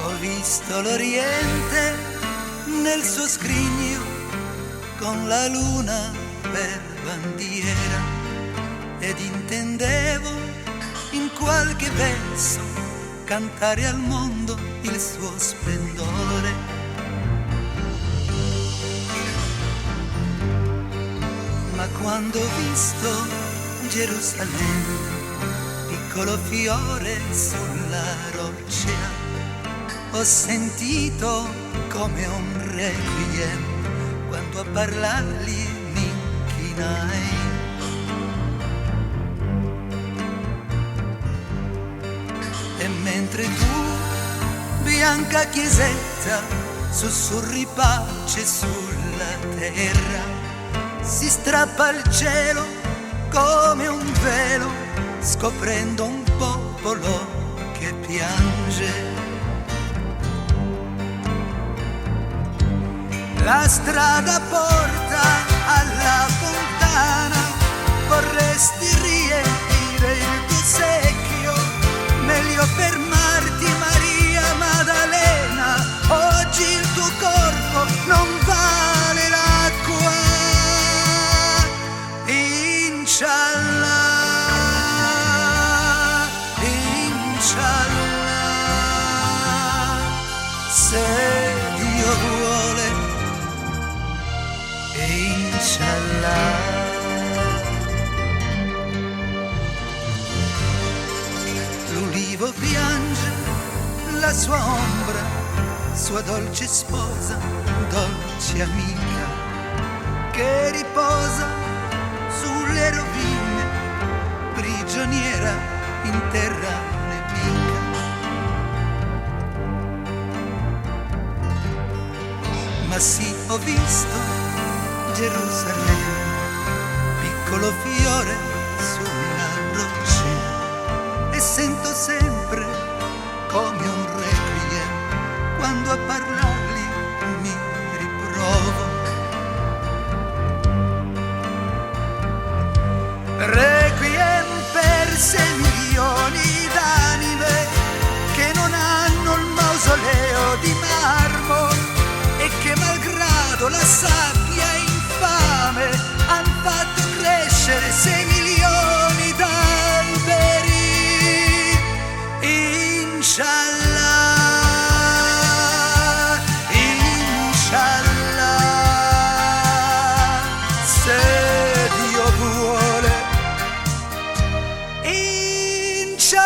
Ho visto l'Oriente nel suo scrigno con la luna per bandiera ed intendevo in qualche verso cantare al mondo il suo splendore. Ma quando ho visto Gerusalemme, piccolo fiore sulla roccia, ho sentito come un requiem, quando a parlargli mi inchinai. E mentre tu, bianca chiesetta, sussurri pace sulla terra, si strappa il cielo come un velo, scoprendo un popolo che piange. La strada porta alla fontana, vorresti riempire il tuo secchio, meglio fermarti Maria Maddalena, oggi il tuo corpo non vale l'acqua. Inshallah, inshallah, se Dio vuole, inshallah. L'ulivo piange la sua ombra, sua dolce sposa, dolce amica, che riposa sulle rovine, prigioniera in terra nemica. Ma sì, ho visto Gerusalemme, piccolo fiore sulla roccia, e sento sempre come un requiem, quando a parlargli mi riprovo. Requiem per 6 milioni d'anime che non hanno il mausoleo di marmo e che malgrado la sabbia infame han fatto crescere 6 milioni d'alberi. Inshallah, inshallah, se Dio vuole, inshallah.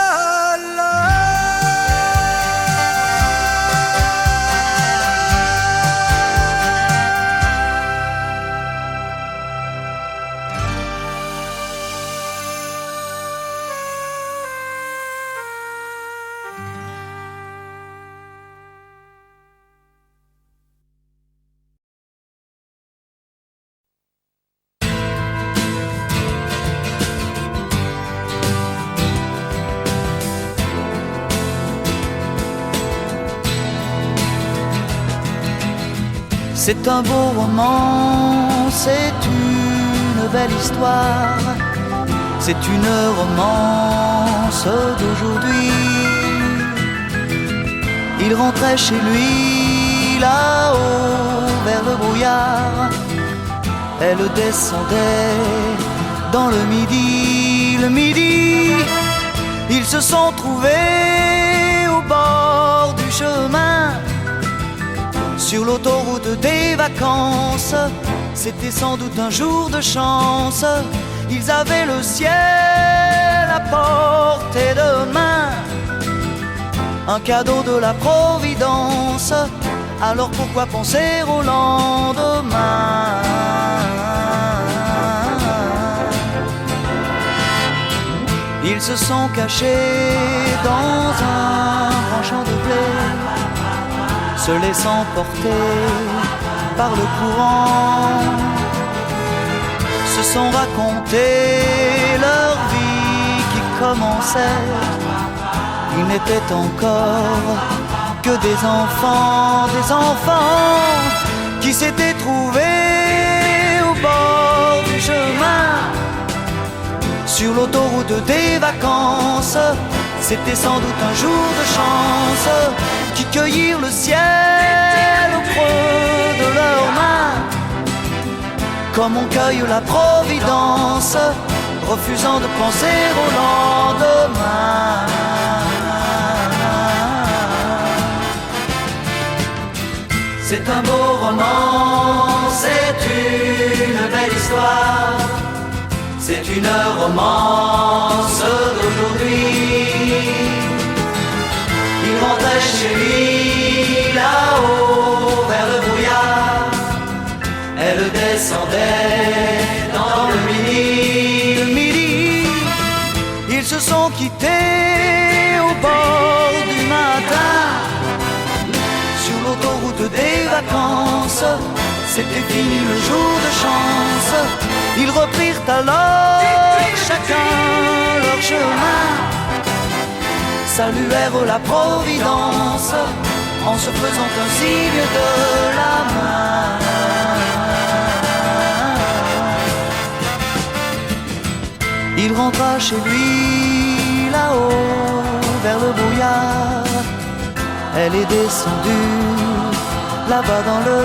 C'est un beau roman, c'est une belle histoire, c'est une romance d'aujourd'hui. Il rentrait chez lui là-haut vers le brouillard, elle descendait dans le midi, ils se sont trouvés au bord du chemin, sur l'autoroute des vacances. C'était sans doute un jour de chance, ils avaient le ciel à portée de main, un cadeau de la Providence. Alors pourquoi penser au lendemain? Ils se sont cachés dans un grand champ de blé, se laissant porter par le courant, se sont raconté leur vie qui commençait. Ils n'étaient encore que des enfants qui s'étaient trouvés au bord du chemin, sur l'autoroute des vacances. C'était sans doute un jour de chance qui cueillirent le ciel au creux de leurs mains, comme on cueille la Providence, refusant de penser au lendemain. C'est un beau roman, c'est une belle histoire, c'est une romance d'aujourd'hui. Il rentrait chez lui là-haut vers le brouillard, elle descendait dans le midi. Ils se sont quittés au bord du matin, sur l'autoroute des vacances. C'était fini le jour de chance. Ils reprirent alors chacun leur chemin, saluèrent la Providence en se faisant un signe de la main. Il rentra chez lui là-haut vers le brouillard. Elle est descendue là-bas dans le